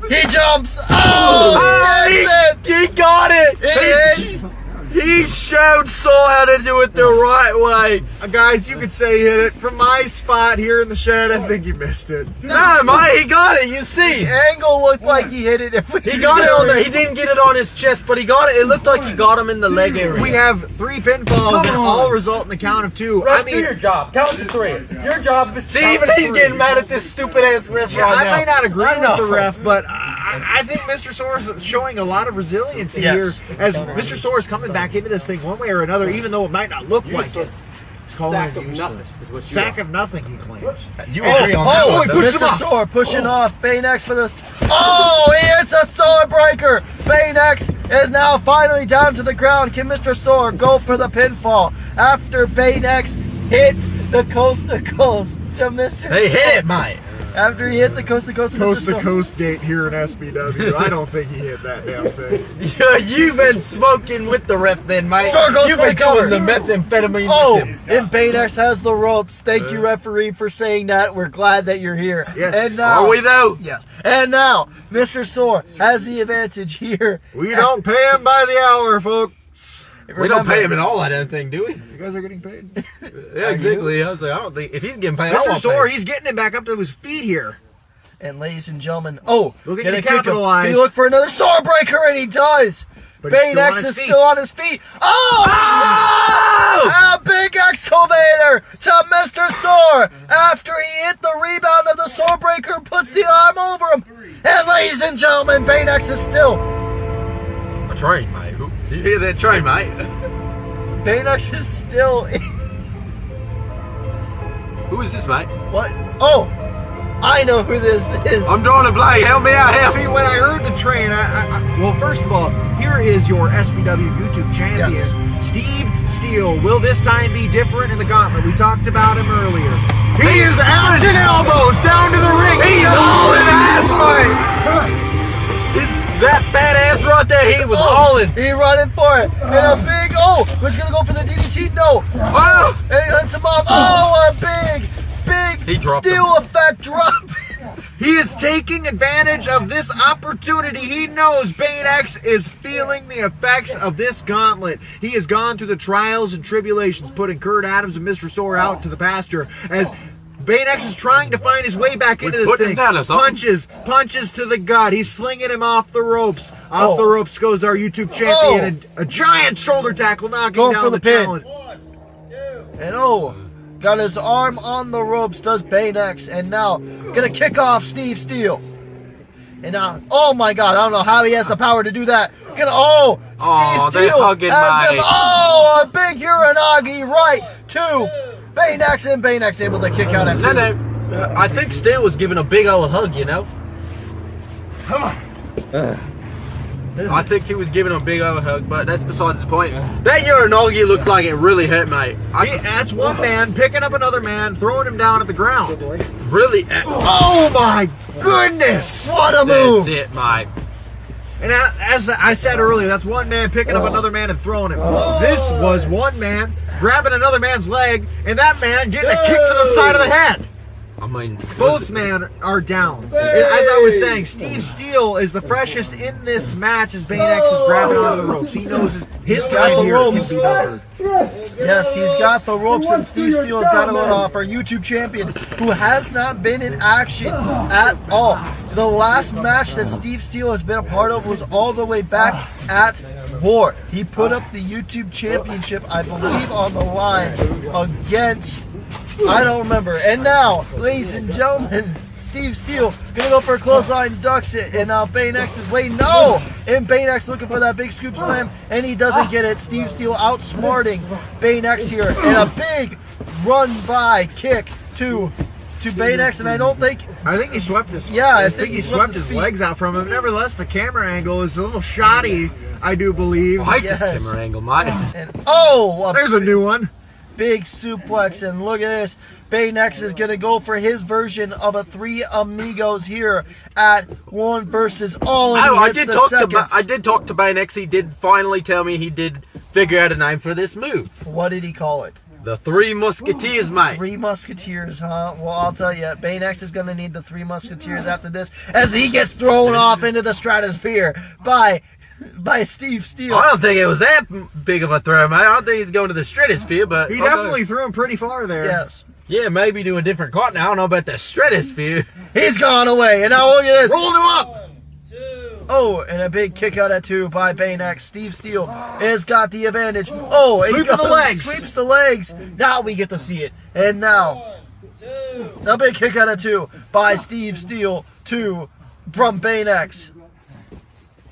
S1: He jumps. Oh, he hits it.
S2: He got it.
S1: It hits.
S2: He showed Sore how to do it the right way.
S3: Guys, you could say he hit it from my spot here in the shed. I think you missed it.
S2: No, mate, he got it. You see.
S1: The angle looked like he hit it.
S2: He got it on the. He didn't get it on his chest, but he got it. It looked like he got him in the leg area.
S3: We have 3 pinfalls and all result in the count of 2.
S5: Ref,
S3: I
S5: do
S3: mean,
S5: your job. Count to 3. Your job is to
S2: See,
S5: count
S2: even
S5: to
S2: he's
S5: 3.
S2: getting mad at this stupid ass ref
S3: yeah,
S2: right
S3: I
S2: now.
S3: might not agree
S5: I know.
S3: with the ref, but I think Mr. Sore is showing a lot of resiliency
S1: Yes.
S3: here as Mr. Sore is coming back into this thing one way or another, even though it might not look like it. He's calling
S5: Sack
S3: it
S5: of
S3: useless.
S5: nothing is what you
S3: Sack
S5: are.
S3: of nothing, he claims.
S2: You agree on that
S1: Oh,
S2: one,
S3: he pushed him
S1: Mr.
S3: off.
S1: Sore pushing off. Bane X for the. Oh, he hits a sword breaker. Bane X is now finally down to the ground. Can Mr. Sore go for the pinfall after Bane X hit the coast to coast to Mr.
S2: He hit
S1: Sore?
S2: it, mate.
S1: After he hit the coast to coast to Mr.
S3: Coast to
S1: Sore.
S3: coast gate here in SBW. I don't think he hit that damn thing.
S2: You've been smoking with the ref then, mate.
S1: Sore goes
S2: You've
S1: for
S2: been
S1: the cover.
S2: doing the methamphetamine
S1: Oh,
S2: with him.
S1: and Bane X has the ropes. Thank you, referee, for saying that. We're glad that you're here.
S3: Yes.
S1: And now,
S2: Are we though?
S1: Yes. And now, Mr. Sore has the advantage here.
S3: We don't pay him by the hour, folks.
S2: We don't pay him at all, I don't think, do we?
S3: You guys are getting paid.
S2: Yeah, exactly. I was like, I don't think if he's getting paid, I
S3: Mr.
S2: won't
S3: Sore,
S2: pay.
S3: he's getting it back up to his feet here.
S1: And ladies and gentlemen, oh,
S3: Looking
S1: gonna
S3: to
S1: kick him.
S3: capitalize.
S1: Can he look for another sword breaker? And he does.
S3: But he's
S1: Bane
S3: still on
S1: X
S3: his
S1: is
S3: feet.
S1: still on his feet. Oh! A big excavator to Mr. Sore after he hit the rebound of the sword breaker, puts the arm over him. And ladies and gentlemen, Bane X is still.
S2: A train, mate. Did you hear that train, mate?
S1: Bane X is still.
S2: Who is this, mate?
S1: What? Oh, I know who this is.
S2: I'm drawing a blank. Help me out, help.
S3: See, when I heard the train, well, first of all, here is your SBW YouTube champion,
S1: Yes.
S3: Steve Steele. Will this time be different in the Gauntlet? We talked about him earlier. He is ass and elbows down to the ring.
S2: He's hauling ass, mate. That fat ass right there, he was hauling.
S1: He running for it. And a big, was gonna go for the DDT. No.
S2: Oh,
S1: And he hunts him off. Oh, a big
S2: He dropped
S1: steel effect drop.
S3: He is taking advantage of this opportunity. He knows Bane X is feeling the effects of this gauntlet. He has gone through the trials and tribulations, putting Kurt Adams and Mr. Sore out to the pasture as Bane X is trying to find his way back into this
S2: putting
S3: thing.
S2: him down or something.
S3: Punches to the gut. He's slinging him off the ropes. Off the ropes goes our YouTube champion. And a giant shoulder tackle knocking
S1: Going
S3: down
S1: for the pin.
S3: challenge.
S1: And got his arm on the ropes, does Bane X. And now, gonna kick off Steve Steele. And now, oh my God, I don't know how he has the power to do that. Steve
S2: they
S1: Steele
S2: hugging
S1: has him.
S2: Mike.
S1: Oh, a big Uranagi right to Bane X, and Bane X able to kick out at two.
S2: no. I think Steele was giving a big old hug, you know?
S5: Come on.
S2: I think he was giving him a big old hug, but that's besides the point. That Uranagi looked like it really hurt, mate.
S3: That's one man picking up another man, throwing him down at the ground.
S2: Really.
S3: Oh my goodness!
S1: What a move!
S2: That's it, mate.
S3: And as I said earlier, that's one man picking up another man and throwing him. This was one man grabbing another man's leg, and that man getting a kick to the side of the head.
S2: I mean,
S3: Both men are down. And as I was saying, Steve Steele is the freshest in this match as Bane X is grabbing onto the ropes. He knows his
S1: got
S3: time
S1: the
S3: here can
S1: ropes.
S3: be numbered.
S1: Yes, he's got the ropes, and Steve Steele has got to let off our YouTube champion, who has not been in action at all. The last match that Steve Steele has been a part of was all the way back at War. He put up the YouTube championship, I believe, on the line against, I don't remember. And now, ladies and gentlemen, Steve Steele gonna go for a clothesline, ducks it, and now Bane X is waiting. No! And Bane X looking for that big scoop slam, and he doesn't get it. Steve Steele outsmarting Bane X here, and a big run by kick to Bane X, and I think
S3: he swept his.
S1: Yeah,
S3: I think he swept his
S1: feet.
S3: legs out from him. Nevertheless, the camera angle is a little shoddy, I do believe.
S2: I
S1: Yes.
S2: just camera angle, mate.
S1: And oh,
S3: There's a new one.
S1: big suplex, and look at this. Bane X is going to go for his version of a Three Amigos here at 1 versus all. And he
S2: I
S1: hits
S2: did
S1: the
S2: talk to
S1: seconds.
S2: I did talk to Bane X. He did finally tell me he did figure out a name for this move.
S1: What did he call it?
S2: The Three Musketeers, mate.
S1: Three Musketeers, huh? Well, I'll tell you, Bane X is going to need the Three Musketeers after this as he gets thrown off into the stratosphere by Steve Steele.
S2: I don't think it was that big of a throw, mate. I don't think he's going to the stratosphere, but
S3: He definitely threw him pretty far there.
S1: Yes.
S2: yeah, maybe to a different continent. I don't know about the stratosphere.
S1: He's gone away, and now look at this.
S3: Rolled him up.
S1: Oh, and a big kick out at 2 by Bane X. Steve Steele has got the advantage. Oh, and he
S3: Sweeping the
S1: goes,
S3: legs.
S1: sweeps the legs. Now we get to see it. And now, a big kick out at 2 by Steve Steele from Bane X.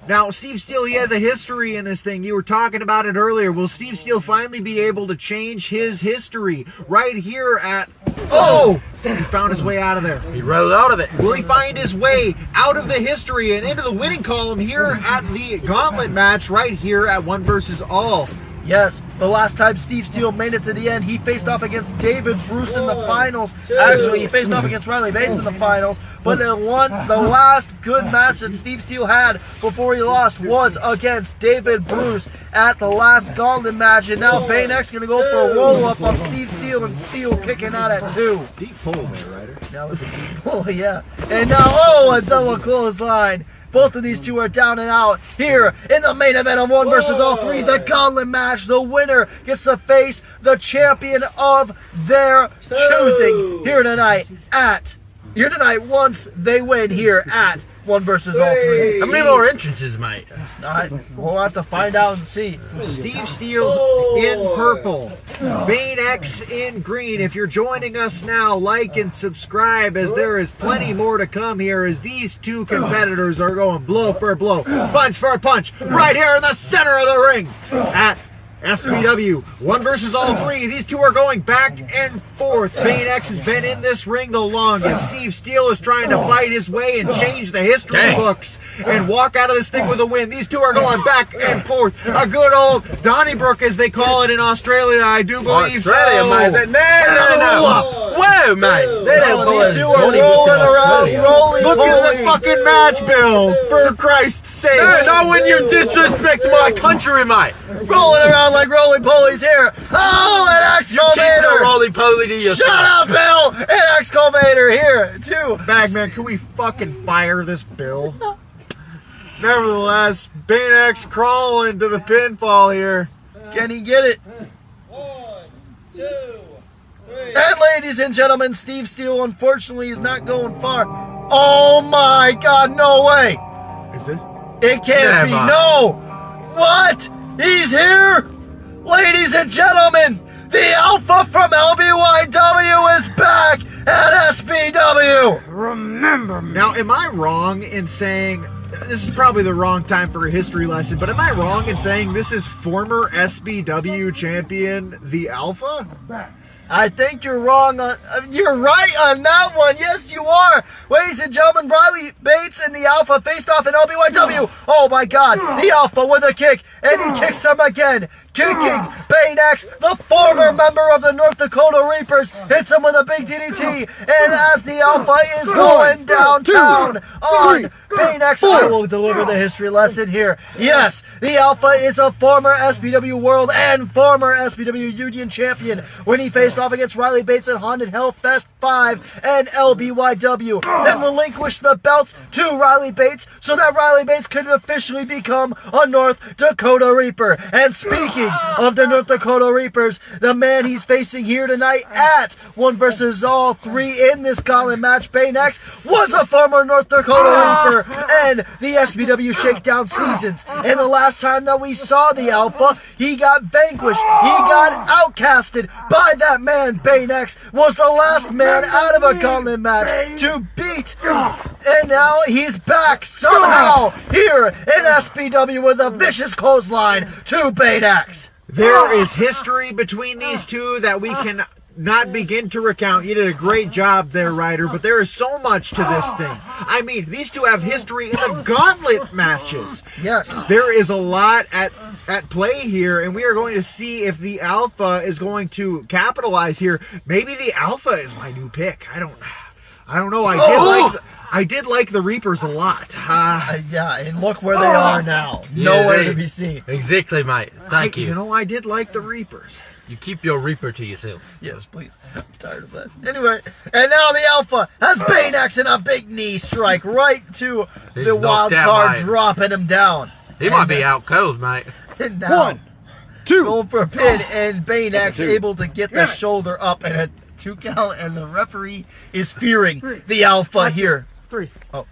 S3: Now, Steve Steele, he has a history in this thing. You were talking about it earlier. Will Steve Steele finally be able to change his history right here at... Oh! He found his way out of there.
S2: He rolled out of it.
S3: Will he find his way out of the history and into the winning column here at the Gauntlet match right here at 1 versus all?
S1: Yes, the last time Steve Steele made it to the end, he faced off against David Bruce in the finals. Actually, he faced off against Riley Bates in the finals. But the last good match that Steve Steele had before he lost was against David Bruce at the last Gauntlet match. And now Bane X going to go for a roll-up of Steve Steele, and Steele kicking out at 2.
S3: Deep pull there, Ryder.
S1: That was the deep pull, yeah. And now, a double clothesline. Both of these two are down and out here in the main event of 1 versus all 3, the Gauntlet match. The winner gets to face the champion of their choosing here tonight once they win here at 1 versus all 3.
S2: How many more entrances, mate?
S1: We'll have to find out and see.
S3: Steve Steele in purple, Bane X in green. If you're joining us now, like and subscribe, as there is plenty more to come here as these two competitors are going blow for blow, punch for punch, right here in the center of the ring at SBW, 1 versus all 3. These two are going back and forth. Bane X has been in this ring the longest. Steve Steele is trying to fight his way and change the history books and walk out of this thing with a win. These two are going back and forth. A good old Donnybrook, as they call it in Australia, I do believe
S2: Australia,
S3: so.
S2: mate. No. Whoa, mate. They don't call
S1: These
S2: it
S1: two are
S2: Donnybrook in
S1: rolling around,
S2: Australia.
S1: rolling.
S3: Look at the fucking match, Bill, for Christ's sake.
S2: No, not when you disrespect my country, mate.
S1: Rolling around like roly-polies here. Oh, an
S2: Keep the
S1: excavator.
S2: roly-poly to yourself.
S1: Shut up, Bill! An excavator here, too.
S3: Bagman, can we fucking fire this Bill? Nevertheless, Bane X crawling to the pinfall here.
S1: Can he get it?
S5: 1, 2, 3.
S1: And ladies and gentlemen, Steve Steele unfortunately is not going far. Oh my God, no way.
S3: Is this?
S1: It can't be.
S2: Never.
S1: No. What? He's here? Ladies and gentlemen, the Alpha from LBYW is back at SBW.
S3: Remember me. Now, am I wrong in saying, this is probably the wrong time for a history lesson, but am I wrong in saying this is former SBW champion, the Alpha?
S1: I think you're wrong on. You're right on that one. Yes, you are. Ladies and gentlemen, Riley Bates and the Alpha faced off in LBYW. Oh my God, the Alpha with a kick, and he kicks him again, kicking Bane X, the former member of the North Dakota Reapers, hits him with a big DDT, and as the Alpha is going downtown on Bane X, I will deliver the history lesson here. Yes, the Alpha is a former SBW World and former SBW Union champion when he faced off against Riley Bates at Haunted Hellfest 5 and LBYW, then relinquished the belts to Riley Bates so that Riley Bates could officially become a North Dakota Reaper. And speaking of the North Dakota Reapers, the man he's facing here tonight at 1 versus all 3 in this Gauntlet match, Bane X, was a former North Dakota Reaper and the SBW Shakedown seasons. And the last time that we saw the Alpha, he got vanquished, he got outcasted by that man, Bane X, was the last man out of a gauntlet match to beat. And now he's back somehow here in SBW with a vicious clothesline to Bane X.
S3: There is history between these two that we can not begin to recount. You did a great job there, Ryder, but there is so much to this thing. I mean, these two have history in the gauntlet matches.
S1: Yes.
S3: There is a lot at play here, and we are going to see if the Alpha is going to capitalize here. Maybe the Alpha is my new pick. I don't know. I did like the Reapers a lot.
S1: Yeah, and look where they are now. Nowhere to be seen.
S2: Exactly, mate. Thank you.
S3: You know, I did like the Reapers.
S2: You keep your Reaper to yourself.
S1: Yes, please. I'm tired of that. Anyway, and now the Alpha has Bane X in a big knee strike right to
S2: He's
S1: the wild
S2: knocked out,
S1: card,
S2: mate.
S1: dropping him down.
S2: He might be out cold, mate.
S1: And now,
S3: 1, 2.
S1: going for a pin, and Bane X able to get the shoulder up and a 2 count, and the referee is fearing the Alpha here.
S4: 3.
S1: Oh.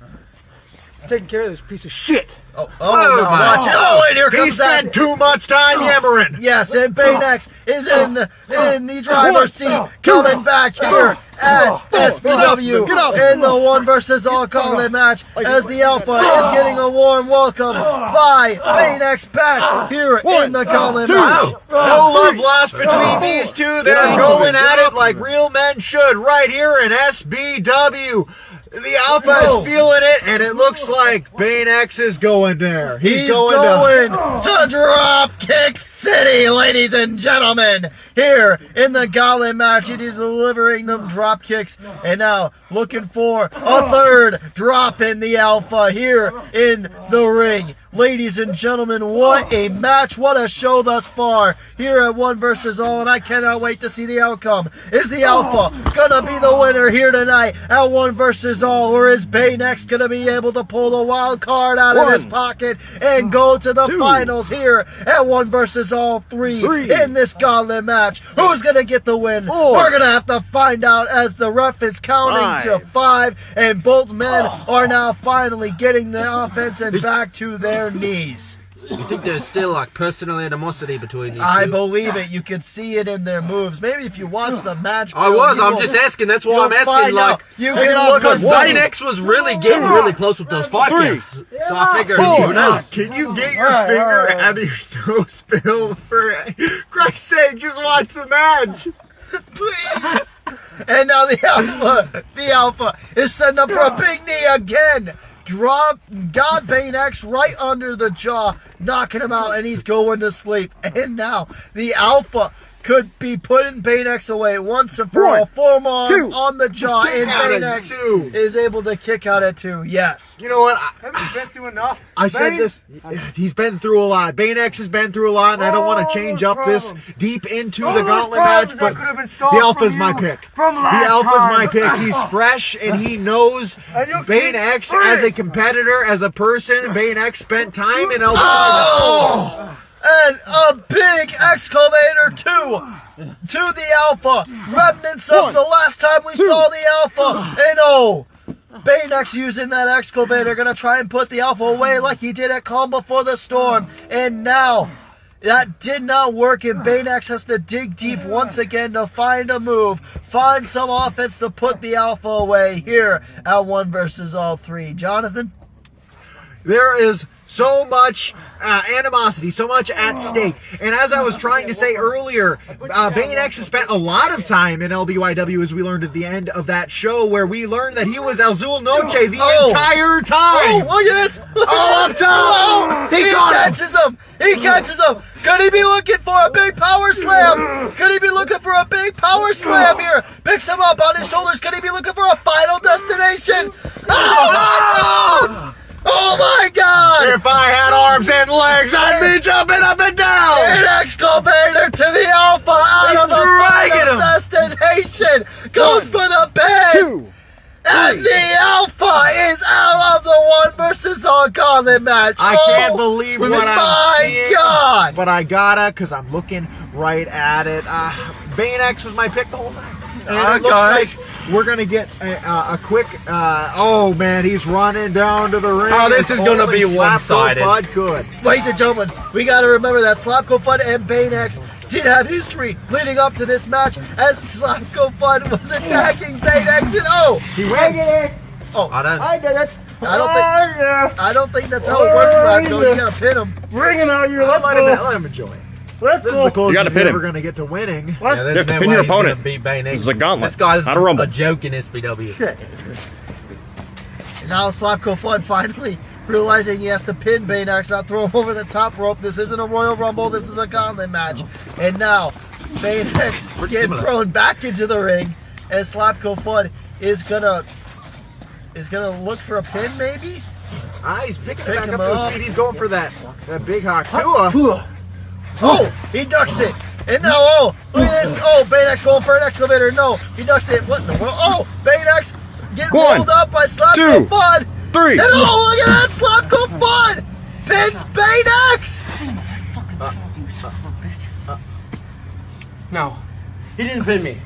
S4: Taking care of this piece of shit.
S1: Oh,
S2: Oh,
S1: no,
S2: my.
S1: watch it. Oh, and here
S3: He
S1: comes that.
S3: spent too much time yammering.
S1: Yes, and Bane X is in the driver's seat, coming back here at SBW in the 1 versus all gauntlet match as the Alpha is getting a warm welcome by Bane X back here in the gauntlet match.
S3: No love lost between these two. They're going at it like real men should right here in SBW. The Alpha is feeling it, and it looks like Bane X is going there. He's going
S1: to Drop Kick City, ladies and gentlemen. Here in the gauntlet match, it is delivering them drop kicks, and now looking for a third drop in the Alpha here in the ring. Ladies and gentlemen, what a match, what a show thus far here at 1 versus all, and I cannot wait to see the outcome. Is the Alpha gonna be the winner here tonight at 1 versus all, or is Bane X gonna be able to pull the wild card out of his pocket and go to the finals here at 1 versus all 3 in this gauntlet match? Who's gonna get the win? We're gonna have to find out as the ref is counting to 5, and both men are now finally getting the offense and back to their knees.
S2: You think there's still like personal animosity between these
S1: I
S2: two?
S1: believe it. You can see it in their moves. Maybe if you watch the match.
S2: I was. I'm just asking. That's why I'm asking. Like,
S1: you can look
S2: because
S1: at
S2: Bane X was really getting really close with those 5 counts. So I figured, who knows?
S3: Can you get your finger out of your nose, Bill? For Christ's sake, just watch the match.
S1: Please. And now the Alpha is setting up for a big knee again. Got Bane X right under the jaw, knocking him out, and he's going to sleep. And now the Alpha could be putting Bane X away once and for all. Forearm on the jaw, and Bane X is able to kick out at 2. Yes.
S3: You know what?
S4: Haven't you been through enough?
S3: I said this. He's been through a lot. Bane X has been through a lot, and I don't want to change up this deep into the gauntlet match, but the Alpha's my pick. The Alpha's my pick. He's fresh, and he knows Bane X as a competitor, as a person. Bane X spent time in LW.
S1: And a big excavator to the Alpha. Remnants of the last time we saw the Alpha. And Bane X using that excavator, gonna try and put the Alpha away like he did at Calm Before the Storm. And now that did not work, and Bane X has to dig deep once again to find a move, find some offense to put the Alpha away here at 1 versus all 3. Jonathan?
S3: There is so much animosity, so much at stake. And as I was trying to say earlier, Bane X has spent a lot of time in LBYW, as we learned at the end of that show, where we learned that he was Azul Noche the entire time.
S1: Oh, look at this.
S3: Oh, up top. He
S1: catches him. He catches him. Could he be looking for a big power slam? Could he be looking for a big power slam here? Picks him up on his shoulders. Could he be looking for a final destination? Oh! Oh my God!
S3: If I had arms and legs, I'd be jumping up and down!
S1: An excavator to the Alpha out of the final destination! Goes for the pin! And the Alpha is out of the 1 versus all gauntlet match!
S3: I can't believe what I'm seeing.
S1: My God!
S3: But I gotta, because I'm looking right at it. Bane X was my pick the whole time. And it
S2: Okay.
S3: looks like we're going to get a quick, oh man, he's running down to the ring.
S2: Oh, this is gonna
S3: Only
S2: be
S3: Slapco
S2: one-sided.
S3: Bud could.
S1: Ladies and gentlemen, we got to remember that Slapco Fun and Bane X did have history leading up to this match as Slapco Fun was attacking Bane X and
S3: He wins.
S2: I don't.
S1: I don't think that's how it works, Slapco. You gotta pin him.
S4: Bring him out here.
S3: Let him enjoy it.
S4: Let's
S3: This is
S4: go.
S3: the closest
S6: gotta
S3: he's
S6: pin
S3: ever
S6: him.
S3: going to get to winning.
S2: Yeah,
S6: You have
S2: there's
S6: to
S2: no
S6: pin
S2: way
S6: your
S2: he's gonna
S6: opponent.
S2: beat Bane X.
S6: This is a gauntlet,
S2: This guy's
S6: not a rumble.
S2: a joke in SBW.
S1: And now Slapco Fun finally realizing he has to pin Bane X, not throw him over the top rope. This isn't a Royal Rumble, this is a Gauntlet match. And now Bane X getting
S2: similar.
S1: thrown back into the ring as Slapco Fun is gonna look for a pin maybe?
S3: He's picking
S1: Pick
S3: it back
S1: him
S3: up to
S1: up.
S3: speed. He's going for that big Hakuah.
S1: Oh, he ducks it. And now, oh, look at this. Oh, Bane X going for an excavator. No, he ducks it. What in the world? Oh, Bane X getting
S6: One,
S1: rolled up by Slapco
S6: two,
S1: Fun.
S6: 3.
S1: And oh, look at that, Slapco Fun pins Bane X.
S5: No, he didn't pin me.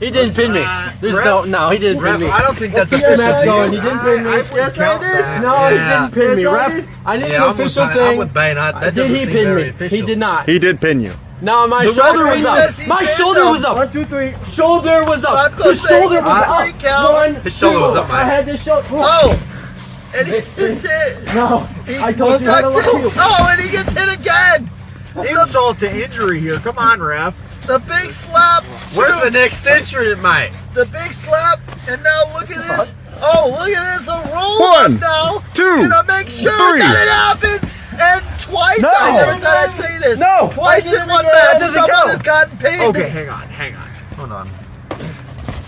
S5: He didn't pin me. There's
S3: Ref-
S5: no, he didn't
S2: Ref,
S5: pin me.
S2: I don't think that's
S5: Keep the
S2: official.
S5: match
S2: do you?
S5: going. He didn't pin me.
S3: I wouldn't count that.
S5: No, he
S2: Yeah.
S5: didn't pin me.
S4: Yes, I
S5: Ref,
S4: did.
S5: I need
S2: Yeah,
S5: an official
S2: I'm
S5: thing.
S2: with Bane. That
S5: Did
S2: doesn't
S5: he
S2: seem
S5: pin
S2: very
S5: me?
S2: official.
S5: He did not.
S6: He did pin you.
S5: No, my
S1: The
S5: shoulder
S1: referee
S5: was
S1: says he
S5: up. My
S1: pinned
S5: shoulder
S1: him.
S5: was up.
S4: 1, 2, 3.
S5: Shoulder was up.
S1: Slapco
S5: The
S1: saying
S5: shoulder
S1: it's
S5: was
S1: a
S5: up.
S1: three count.
S5: One,
S2: His shoulder was up,
S5: I
S2: mate.
S5: had this shoulder.
S1: Oh, and he hits it.
S5: No,
S1: He
S5: I told you how to
S1: ducks
S5: look
S1: it.
S5: you.
S1: Oh, and he gets hit again.
S3: Insult to injury here. Come on, ref.
S1: The big slap.
S2: Where's the next entrant, mate?
S1: The big slap, and now look at this. Oh, look at this, a roll
S6: One,
S1: up now.
S6: two,
S1: Gonna make sure
S6: three.
S1: that it happens. And twice,
S5: No.
S1: I never thought I'd say this.
S5: No.
S1: Twice
S5: I
S1: in one
S5: didn't-
S1: match,
S5: that doesn't
S1: someone
S5: count.
S1: has gotten pinned.
S3: Okay, hang on.
S2: Hold on.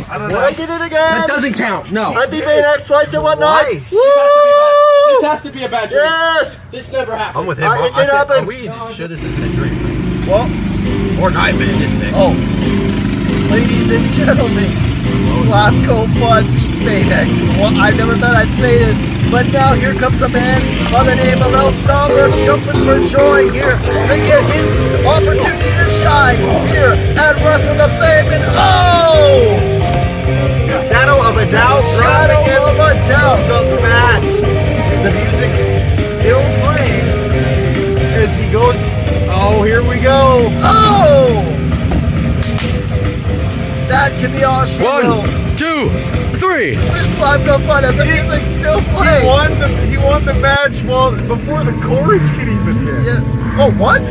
S4: I did it again.
S5: That doesn't count. No.
S4: I beat Bane X twice in one night.
S3: Nice.
S5: This has to be a bad dream.
S4: Yes.
S5: This never happened.
S2: I'm with him.
S4: It did happen.
S2: Are we sure this isn't a dream?
S1: Well,
S2: Or nightmare, this thing.
S1: oh, ladies and gentlemen, Slapco Fun beats Bane X. Well, I never thought I'd say this, but now here comes a man by the name of El Sombra jumping for joy here to get his opportunity to shine here at Wrestle the Fame. And oh!
S3: Shadow of a doubt.
S1: Shadow
S3: running
S1: of a
S3: into
S1: doubt.
S3: The mat. The music still playing as he goes. Oh, here we go.
S1: Oh! That can be all she will.
S6: 1, 2, 3.
S1: This Slapco Fun as the music still
S3: He
S1: playing.
S3: won the match before the chorus could even hit.
S1: Yeah. Oh, what?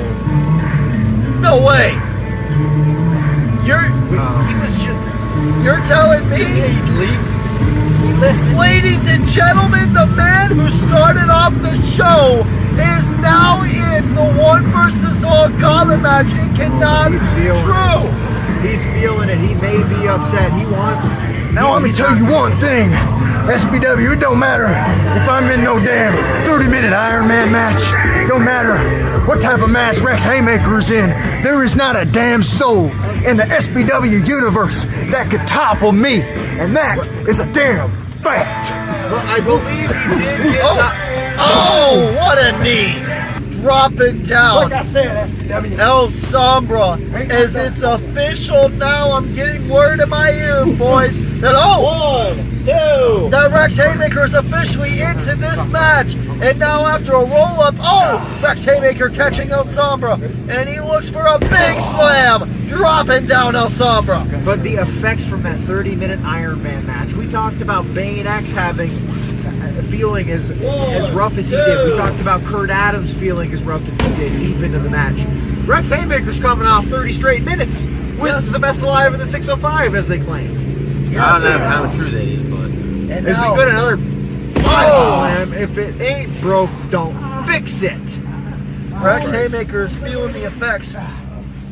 S1: No way.
S3: He was just.
S1: You're telling me? Ladies and gentlemen, the man who started off the show is now in the one versus all gauntlet match. It cannot
S3: He's
S1: be
S3: feeling
S1: true.
S3: it. He's feeling it. He may be upset. He wants.
S6: Now let me tell you one thing. SBW, it don't matter if I'm in no damn 30-minute Iron Man match. Don't matter what type of match Rex Haymaker is in. There is not a damn soul in the SBW universe that could topple me. And that is a damn fact.
S3: Well, I believe he did get.
S1: Oh, what a knee. Dropping down.
S4: Like I said, SBW.
S1: El Sombra, as it's official now. I'm getting word in my ear, boys, that
S4: 1, 2.
S1: that Rex Haymaker is officially into this match. And now after a roll-up, oh, Rex Haymaker catching El Sombra, and he looks for a big slam, dropping down El Sombra.
S3: But the effects from that 30-minute Iron Man match, we talked about Bane X having feeling as rough as he did. We talked about Kurt Adams feeling as rough as he did deep into the match. Rex Haymaker's coming off 30 straight minutes with the best alive in the 605, as they claim.
S2: I don't know how true that is, but
S1: And
S3: As we
S1: now,
S3: go to another body slam, if it ain't broke, don't fix it.
S1: Rex Haymaker is feeling the effects.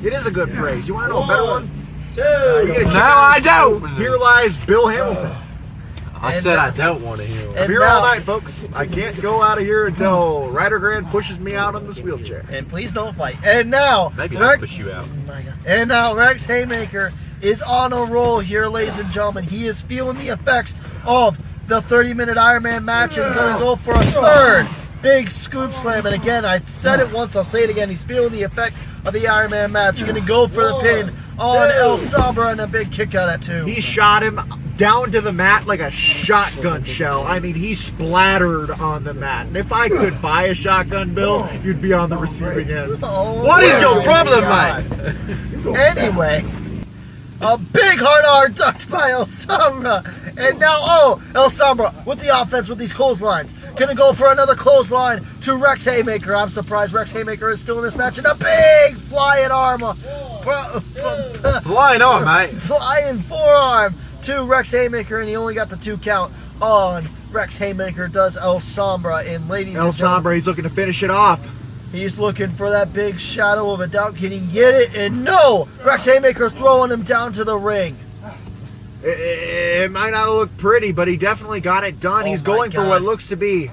S3: It is a good phrase. You want to know a better one?
S4: 2.
S3: You get a kick
S2: No,
S3: out
S2: I
S3: of
S2: don't.
S3: Here lies Bill Hamilton.
S2: I
S1: And
S2: said
S1: now-
S2: I don't want to hear it.
S3: I'm
S1: And
S3: here all
S1: now-
S3: night, folks. I can't go out of here until Ryder Grant pushes me out on this wheelchair.
S1: And please don't fight. And now,
S2: Maybe I'll
S1: Rex,
S2: push you out.
S1: and now Rex Haymaker is on a roll here, ladies and gentlemen. He is feeling the effects of the 30-minute Iron Man match and going to go for a third big scoop slam. And again, I said it once, I'll say it again. He's feeling the effects of the Iron Man match. Going to go for the pin on El Sombra and a big kick out at 2.
S3: He shot him down to the mat like a shotgun shell. I mean, he splattered on the mat. And if I could buy a shotgun, Bill, you'd be on the receiving end.
S2: What is your problem, mate?
S1: Anyway, a big hard R ducked by El Sombra. And now, El Sombra with the offense with these clotheslines. Gonna go for another clothesline to Rex Haymaker. I'm surprised Rex Haymaker is still in this match. And a big flying arm.
S2: Flying on, mate.
S1: Flying forearm to Rex Haymaker. And he only got the 2 count on Rex Haymaker. Does El Sombra. And ladies
S3: El
S1: and gentlemen,
S3: Sombra, he's looking to finish it off.
S1: he's looking for that big shadow of a doubt. Can he get it? And no! Rex Haymaker throwing him down to the ring.
S3: It might not look pretty, but he definitely got it done.
S1: Oh
S3: He's
S1: my
S3: going for
S1: God.
S3: what looks to be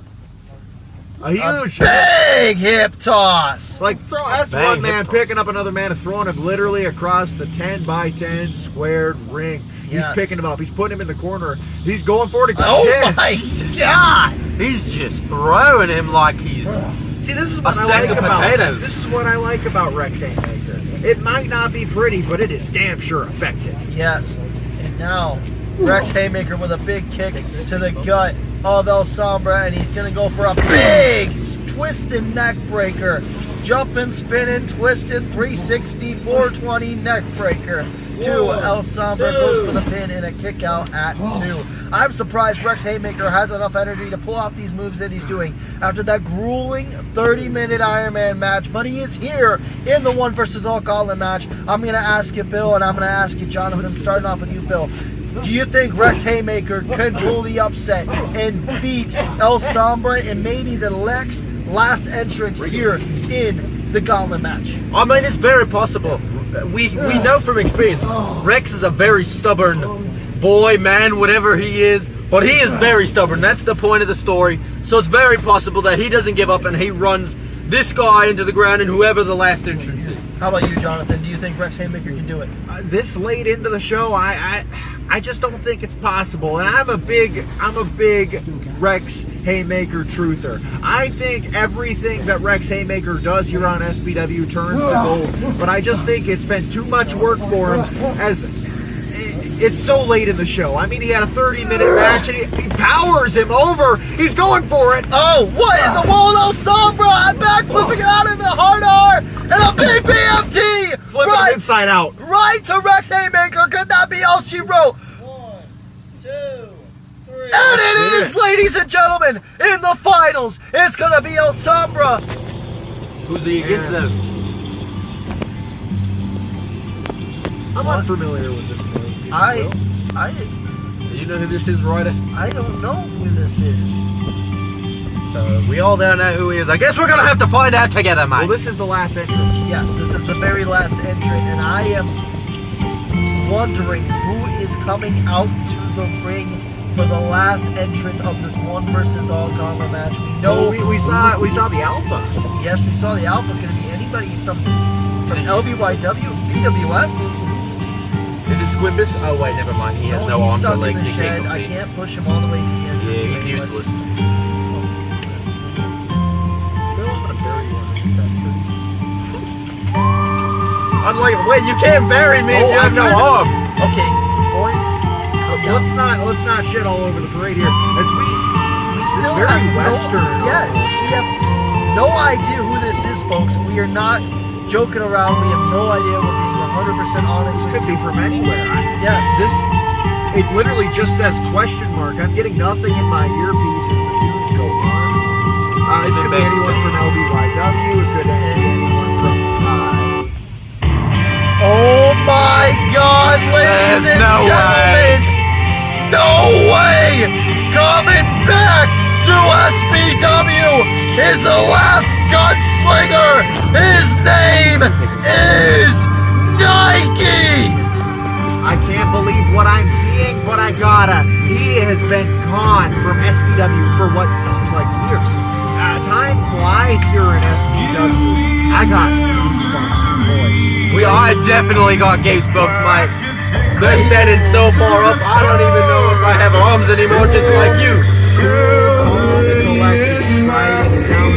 S3: a huge
S1: Big hip toss.
S3: that's
S2: Bang,
S3: one man
S2: hip toss.
S3: picking up another man and throwing him literally across the 10 by 10 squared ring.
S1: Yes.
S3: He's picking him up. He's putting him in the corner. He's going for it again.
S1: Oh my God!
S2: He's just throwing him like he's...
S3: See, this is what
S2: A
S3: I
S2: sack
S3: like
S2: of
S3: about
S2: potatoes.
S3: This is what I like about Rex Haymaker. It might not be pretty, but it is damn sure effective.
S1: Yes. And now, Rex Haymaker with a big kick to the gut of El Sombra, and he's going to go for a big twisted neck breaker. Jumping, spinning, twisting, 360, 420 neck breaker to El Sombra. Goes for the pin and a kick out at 2. I'm surprised Rex Haymaker has enough energy to pull off these moves that he's doing after that grueling 30-minute Iron Man match. But he is here in the 1 versus all Gauntlet match. I'm going to ask you, Bill, and I'm going to ask you, Jonathan, starting off with you, Bill. Do you think Rex Haymaker could pull the upset and beat El Sombra and maybe the last entrant here in the Gauntlet match?
S2: I mean, it's very possible. We know from experience, Rex is a very stubborn boy, man, whatever he is, but he is very stubborn. That's the point of the story. So it's very possible that he doesn't give up and he runs this guy into the ground and whoever the last entrance is.
S1: How about you, Jonathan? Do you think Rex Haymaker can do it?
S3: This late into the show, I just don't think it's possible. And I'm a big Rex Haymaker truther. I think everything that Rex Haymaker does here on SBW turns to gold. But I just think it's been too much work for him as it's so late in the show. I mean, he had a 30-minute match and he powers him over. He's going for it.
S1: Oh, what in the world? El Sombra! I'm back flipping it out in the hard R and a big BFT!
S3: Flipping him inside out.
S1: Right to Rex Haymaker. Could that be all she wrote?
S4: 1, 2, 3.
S1: And it is, ladies and gentlemen, in the finals. It's going to be El Sombra.
S2: Who's he against them?
S3: I'm unfamiliar with this movie.
S1: I
S2: Do you know who this is, Ryder?
S1: don't know who this is.
S2: We all don't know who he is. I guess we're gonna have to find out together, mate.
S3: Well, this is the last entrant.
S1: Yes, this is the very last entrant, and I am wondering who is coming out to the ring for the last entrant of this 1 versus all Gauntlet match. We know
S3: we saw the Alpha.
S1: Yes, we saw the Alpha. Could it be anybody from LVYW, BWF?
S2: Is it Squimbus? Oh wait, never mind. He has no
S1: he's
S2: arms or
S1: stuck in
S2: legs.
S1: the
S2: He
S1: shed.
S2: can't
S1: I
S2: compete.
S1: can't push him all the way to the entrance.
S2: Yeah, he's
S1: anyway.
S2: useless. Unlike, wait, you can't bury me if you have no arms.
S1: Okay, boys,
S3: Let's not shit all over the parade here. As
S1: we still
S3: very
S1: have
S3: Western.
S1: Yes, we have no idea who this is, folks. We are not joking around. We have no idea. We're being 100% honest.
S3: this could be from anywhere.
S1: Yes.
S3: It literally just says question mark. I'm getting nothing in my earpiece as the tunes go on. This could be anyone from LBYW. It could be anyone from.
S1: Oh my God, ladies
S2: There's
S1: and
S2: no
S1: gentlemen! No way! Coming back to SBW is the last gunslinger. His name is Nike.
S3: I can't believe what I'm seeing, but I gotta. He has been gone from SBW for what seems like years. Time flies here in SBW. I got goosebumps, boys.
S2: I definitely got goosebumps, mate. They're standing so far up, I don't even know if I have arms anymore, just like you.
S3: Calm, collected, striding down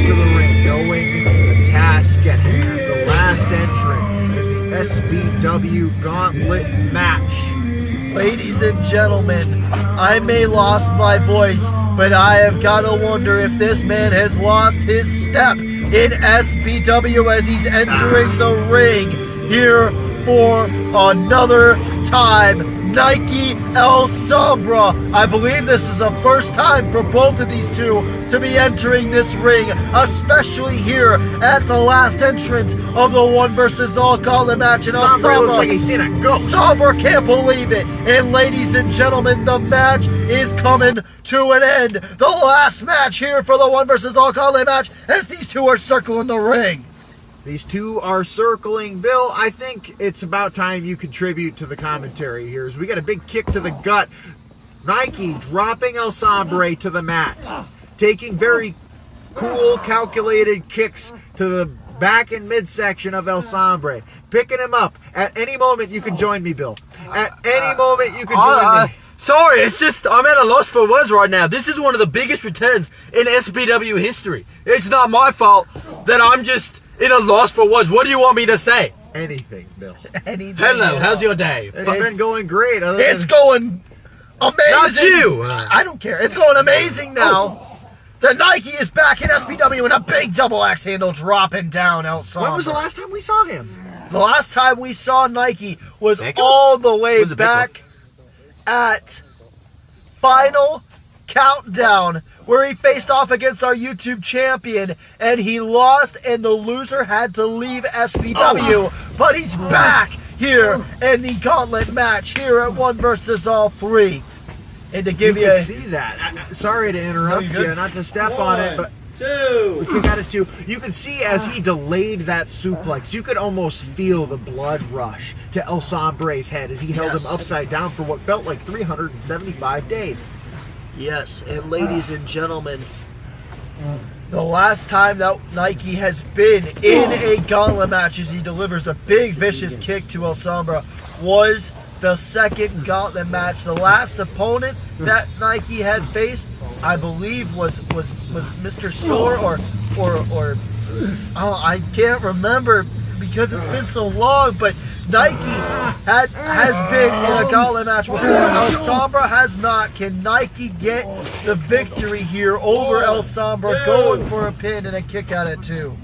S3: at hand, the last entrant in the SBW Gauntlet match.
S1: Ladies and gentlemen, I may lost my voice, but I have got to wonder if this man has lost his step in SBW as he's entering the ring here for another time. Nike El Sombra. I believe this is the first time for both of these two to be entering this ring, especially here at the last entrance of the one versus all gauntlet match. And El
S3: Sombra looks
S1: Sombra,
S3: like he's seen a ghost.
S1: Sombra can't believe it. And ladies and gentlemen, the match is coming to an end. The last match here for the one versus all gauntlet match as these two are circling the ring.
S3: These two are circling. Bill, I think it's about time you contribute to the commentary here. As we get a big kick to the gut. Nike dropping El Sombra to the mat. Taking very cool, calculated kicks to the back and midsection of El Sombra. Picking him up. At any moment, you can join me, Bill. At any moment, you can join me.
S2: Sorry, it's just I'm at a loss for words right now. This is one of the biggest returns in SBW history. It's not my fault that I'm just in a loss for words. What do you want me to say?
S3: Anything, Bill.
S1: Anything
S2: Hello,
S1: at
S2: how's
S1: all.
S2: your day?
S3: It's been going great. other than-
S1: It's going amazing.
S2: Not you.
S1: I don't care. It's going amazing now. The Nike is back in SBW and a big double axe handle dropping down El Sombra.
S3: When was the last time we saw him?
S1: The last time we saw Nike was
S2: Big?
S1: all the way
S2: Was it big?
S1: back at Final Countdown, where he faced off against our YouTube champion, and he lost, and the loser had to leave SBW. But he's back here in the Gauntlet match here at One versus All 3. And to give
S3: You
S1: you
S3: can see that. Sorry to interrupt
S1: No, you're
S3: you,
S1: good.
S3: not to step on it, but
S4: Two.
S3: we got it too. You can see as he delayed that suplex, you could almost feel the blood rush to El Sombra's head as he held
S1: Yes.
S3: him upside down for what felt like 375 days.
S1: Yes, and ladies and gentlemen, the last time that Nike has been in a gauntlet match as he delivers a big vicious kick to El Sombra was the second gauntlet match. The last opponent that Nike had faced, I believe, was Mr. Sore or I can't remember because it's been so long, but Nike has been in a gauntlet match before. El Sombra has not. Can Nike get the victory here over El Sombra, going for a pin and a kick out at 2?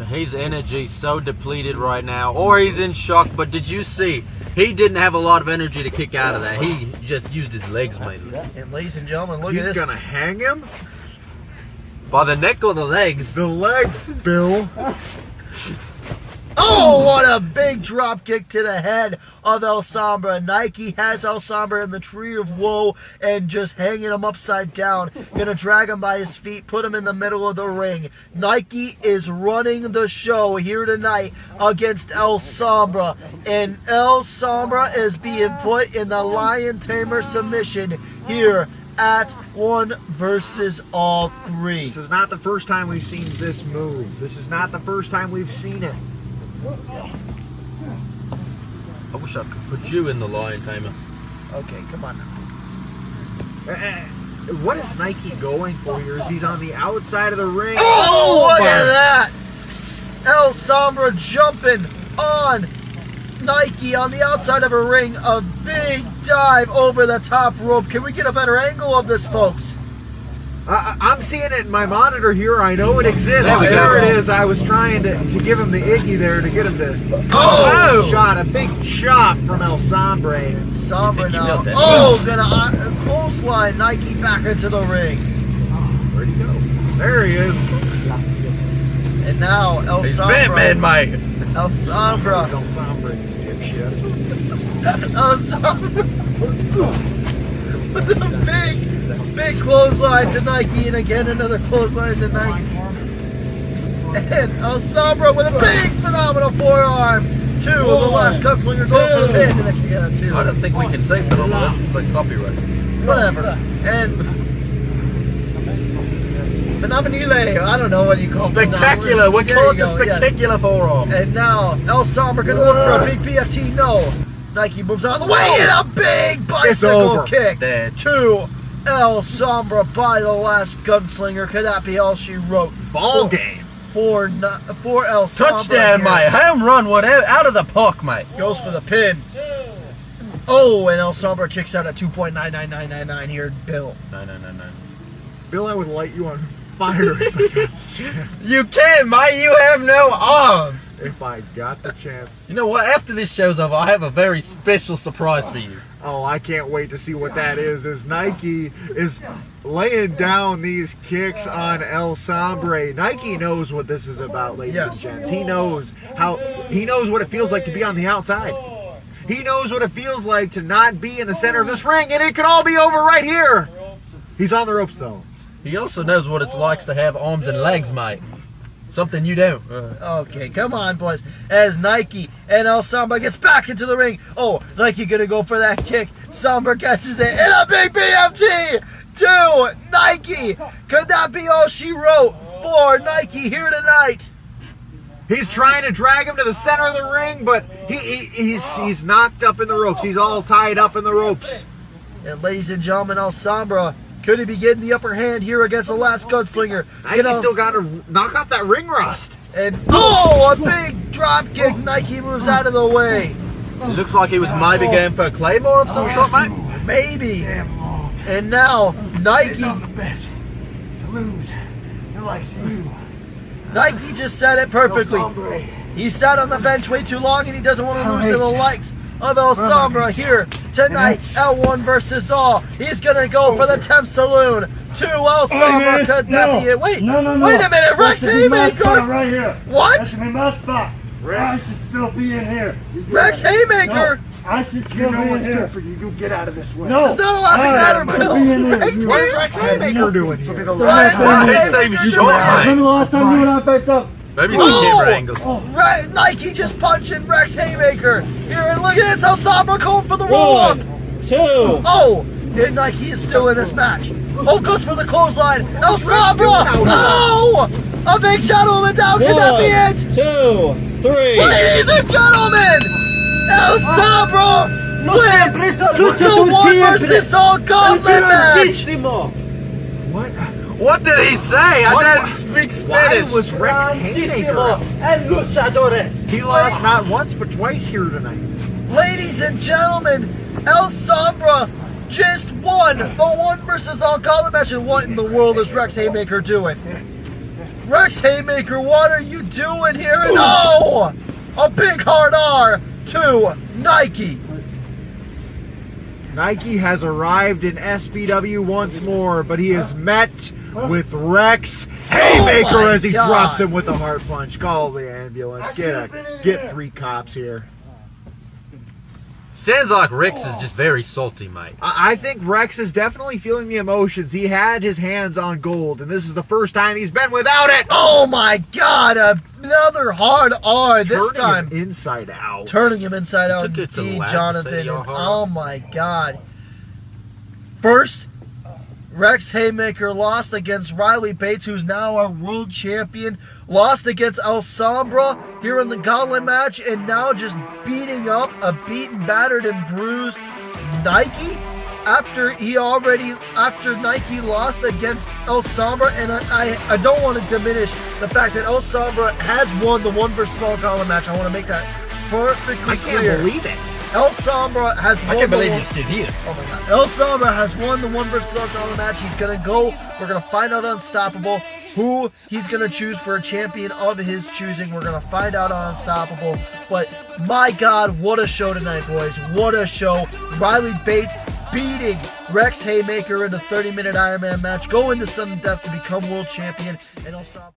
S2: His energy's so depleted right now, or he's in shock. But did you see? He didn't have a lot of energy to kick out of that. He just used his legs mainly.
S1: And ladies and gentlemen, look
S3: He's
S1: at this.
S3: gonna hang him?
S2: By the neck or the legs?
S3: The legs, Bill.
S1: Oh, what a big drop kick to the head of El Sombra. Nike has El Sombra in the tree of woe and just hanging him upside down. Gonna drag him by his feet, put him in the middle of the ring. Nike is running the show here tonight against El Sombra. And El Sombra is being put in the Lion Tamer submission here at One versus All 3.
S3: This is not the first time we've seen this move. This is not the first time we've seen it.
S2: I wish I could put you in the Lion Tamer.
S1: Okay, come on now.
S3: What is Nike going for here? Is he's on the outside of the ring?
S1: Oh, look
S3: my-
S1: at that! El Sombra jumping on Nike on the outside of a ring. A big dive over the top rope. Can we get a better angle of this, folks?
S3: I'm seeing it in my monitor here. I know it exists.
S2: There we
S3: There
S2: go.
S3: it is. I was trying to give him the Iggy there to get him to
S1: Oh!
S3: shot. A big chop from El Sombra.
S1: Sombra
S2: think you
S1: now.
S2: got that?
S1: Oh, gonna clothesline Nike back into the ring.
S3: Where'd he go? There he is.
S1: And now El
S2: He's
S1: Sombra.
S2: Batman, mate.
S1: El Sombra.
S3: El Sombra, dipshit.
S1: El Sombra. With a big clothesline to Nike, and again another clothesline to Nike. And El Sombra with a big phenomenal forearm. 2 of the last gunslingers going for the pin, and a kick out of 2.
S2: I don't think we can say phenomenal. That's like copyright.
S1: Whatever. And phenomenile. I don't know what you call it.
S2: Spectacular. We're
S1: There
S2: calling
S1: you
S2: the
S1: go, yes.
S2: spectacular forearm.
S1: And now El Sombra gonna look for a big PFT. No. Nike moves out of the way and a big bicycle
S3: over.
S1: kick
S2: Dead.
S1: to El Sombra by the last gunslinger. Could that be all she wrote?
S3: Ball game.
S1: for El Sombra
S2: Touchdown,
S1: here.
S2: mate. Home run, whatever. Out of the park, mate.
S1: Goes for the pin. Oh, and El Sombra kicks out at 2.99999 here, Bill.
S2: No.
S3: Bill, I would light you on fire if I got the chance.
S2: You can't, mate. You have no arms.
S3: If I got the chance.
S2: You know what? After this show's over, I have a very special surprise for you.
S3: Oh, I can't wait to see what that is. As Nike is laying down these kicks on El Sombra. Nike knows what this is about, ladies and gents. He knows what it feels like to be on the outside. He knows what it feels like to not be in the center of this ring, and it could all be over right here. He's on the ropes, though.
S2: He also knows what it's like to have arms and legs, mate. Something you don't.
S1: Okay, come on, boys. As Nike and El Sombra gets back into the ring. Oh, Nike gonna go for that kick. Sombra catches it, and a big BFT to Nike. Could that be all she wrote for Nike here tonight?
S3: He's trying to drag him to the center of the ring, but he's knocked up in the ropes. He's all tied up in the ropes.
S1: And ladies and gentlemen, El Sombra, could he be getting the upper hand here against the last gunslinger?
S3: Nike's still got to knock off that ring rust.
S1: And a big drop kick. Nike moves out of the way.
S2: It looks like he was maybe going for a claymore of some sort, mate.
S1: Maybe. And now Nike. Nike just said it perfectly. He sat on the bench way too long, and he doesn't want to lose to the likes of El Sombra here tonight. L1 versus all. He's gonna go for the 10th saloon to El Sombra. Could that be it? Wait a minute, Rex Haymaker.
S7: Right here.
S1: What?
S7: That's my spot. I should still be in here.
S1: Rex Haymaker.
S7: I should still be in here.
S3: for you. You get out of this way.
S7: No.
S1: It's not a laughing matter, Bill.
S3: What is Rex Haymaker doing here?
S1: What is Rex
S2: Same
S1: Haymaker
S2: shot,
S1: doing?
S7: When the last time you and I picked up?
S2: Maybe some camera angle.
S1: Nike just punching Rex Haymaker. Here, and look at this. El Sombra going for the roll-up.
S5: 2.
S1: Oh, and Nike is still in this match. Oh, goes for the clothesline. El Sombra. Oh, a big shadow of down. Can that be it?
S5: 2, 3.
S1: Ladies and gentlemen, El Sombra wins the 1 versus all Gauntlet match.
S2: What did he say? I didn't speak
S3: Why
S2: Spanish.
S3: was Rex Haymaker?
S5: And luchadores.
S3: He lost not once but twice here tonight.
S1: Ladies and gentlemen, El Sombra just won the 1 versus all Gauntlet match. And what in the world is Rex Haymaker doing? Rex Haymaker, what are you doing here? And oh, a big hard R to Nike.
S3: Nike has arrived in SBW once more, but he is met with Rex Haymaker
S1: my
S3: as he
S1: God.
S3: drops him with a heart punch. Call the ambulance. Get 3 cops here.
S2: Sounds like Rex is just very salty, mate.
S3: I think Rex is definitely feeling the emotions. He had his hands on gold, and this is the first time he's been without it.
S1: Oh my God, another hard R this
S3: Turning
S1: time.
S3: him inside out.
S1: Turning him inside out,
S2: Took it to
S1: indeed,
S2: last
S1: Jonathan.
S2: city,
S1: And,
S2: hard.
S1: oh my God. First, Rex Haymaker lost against Riley Bates, who's now our world champion. Lost against El Sombra here in the Gauntlet match, and now just beating up a beaten, battered, and bruised Nike after Nike lost against El Sombra. And I don't want to diminish the fact that El Sombra has won the 1 versus all Gauntlet match. I want to make that perfectly
S3: I can't
S1: clear.
S3: believe it.
S1: El Sombra has won
S2: I can't
S1: the
S2: believe
S1: one-
S2: you stood here.
S1: Oh my God. El Sombra has won the 1 versus all Gauntlet match. He's gonna go. We're gonna find out Unstoppable who he's gonna choose for a champion of his choosing. We're gonna find out on Unstoppable. But my God, what a show tonight, boys! What a show! Riley Bates beating Rex Haymaker in a 30-minute Iron Man match, going to sudden death to become world champion, and El Sombra.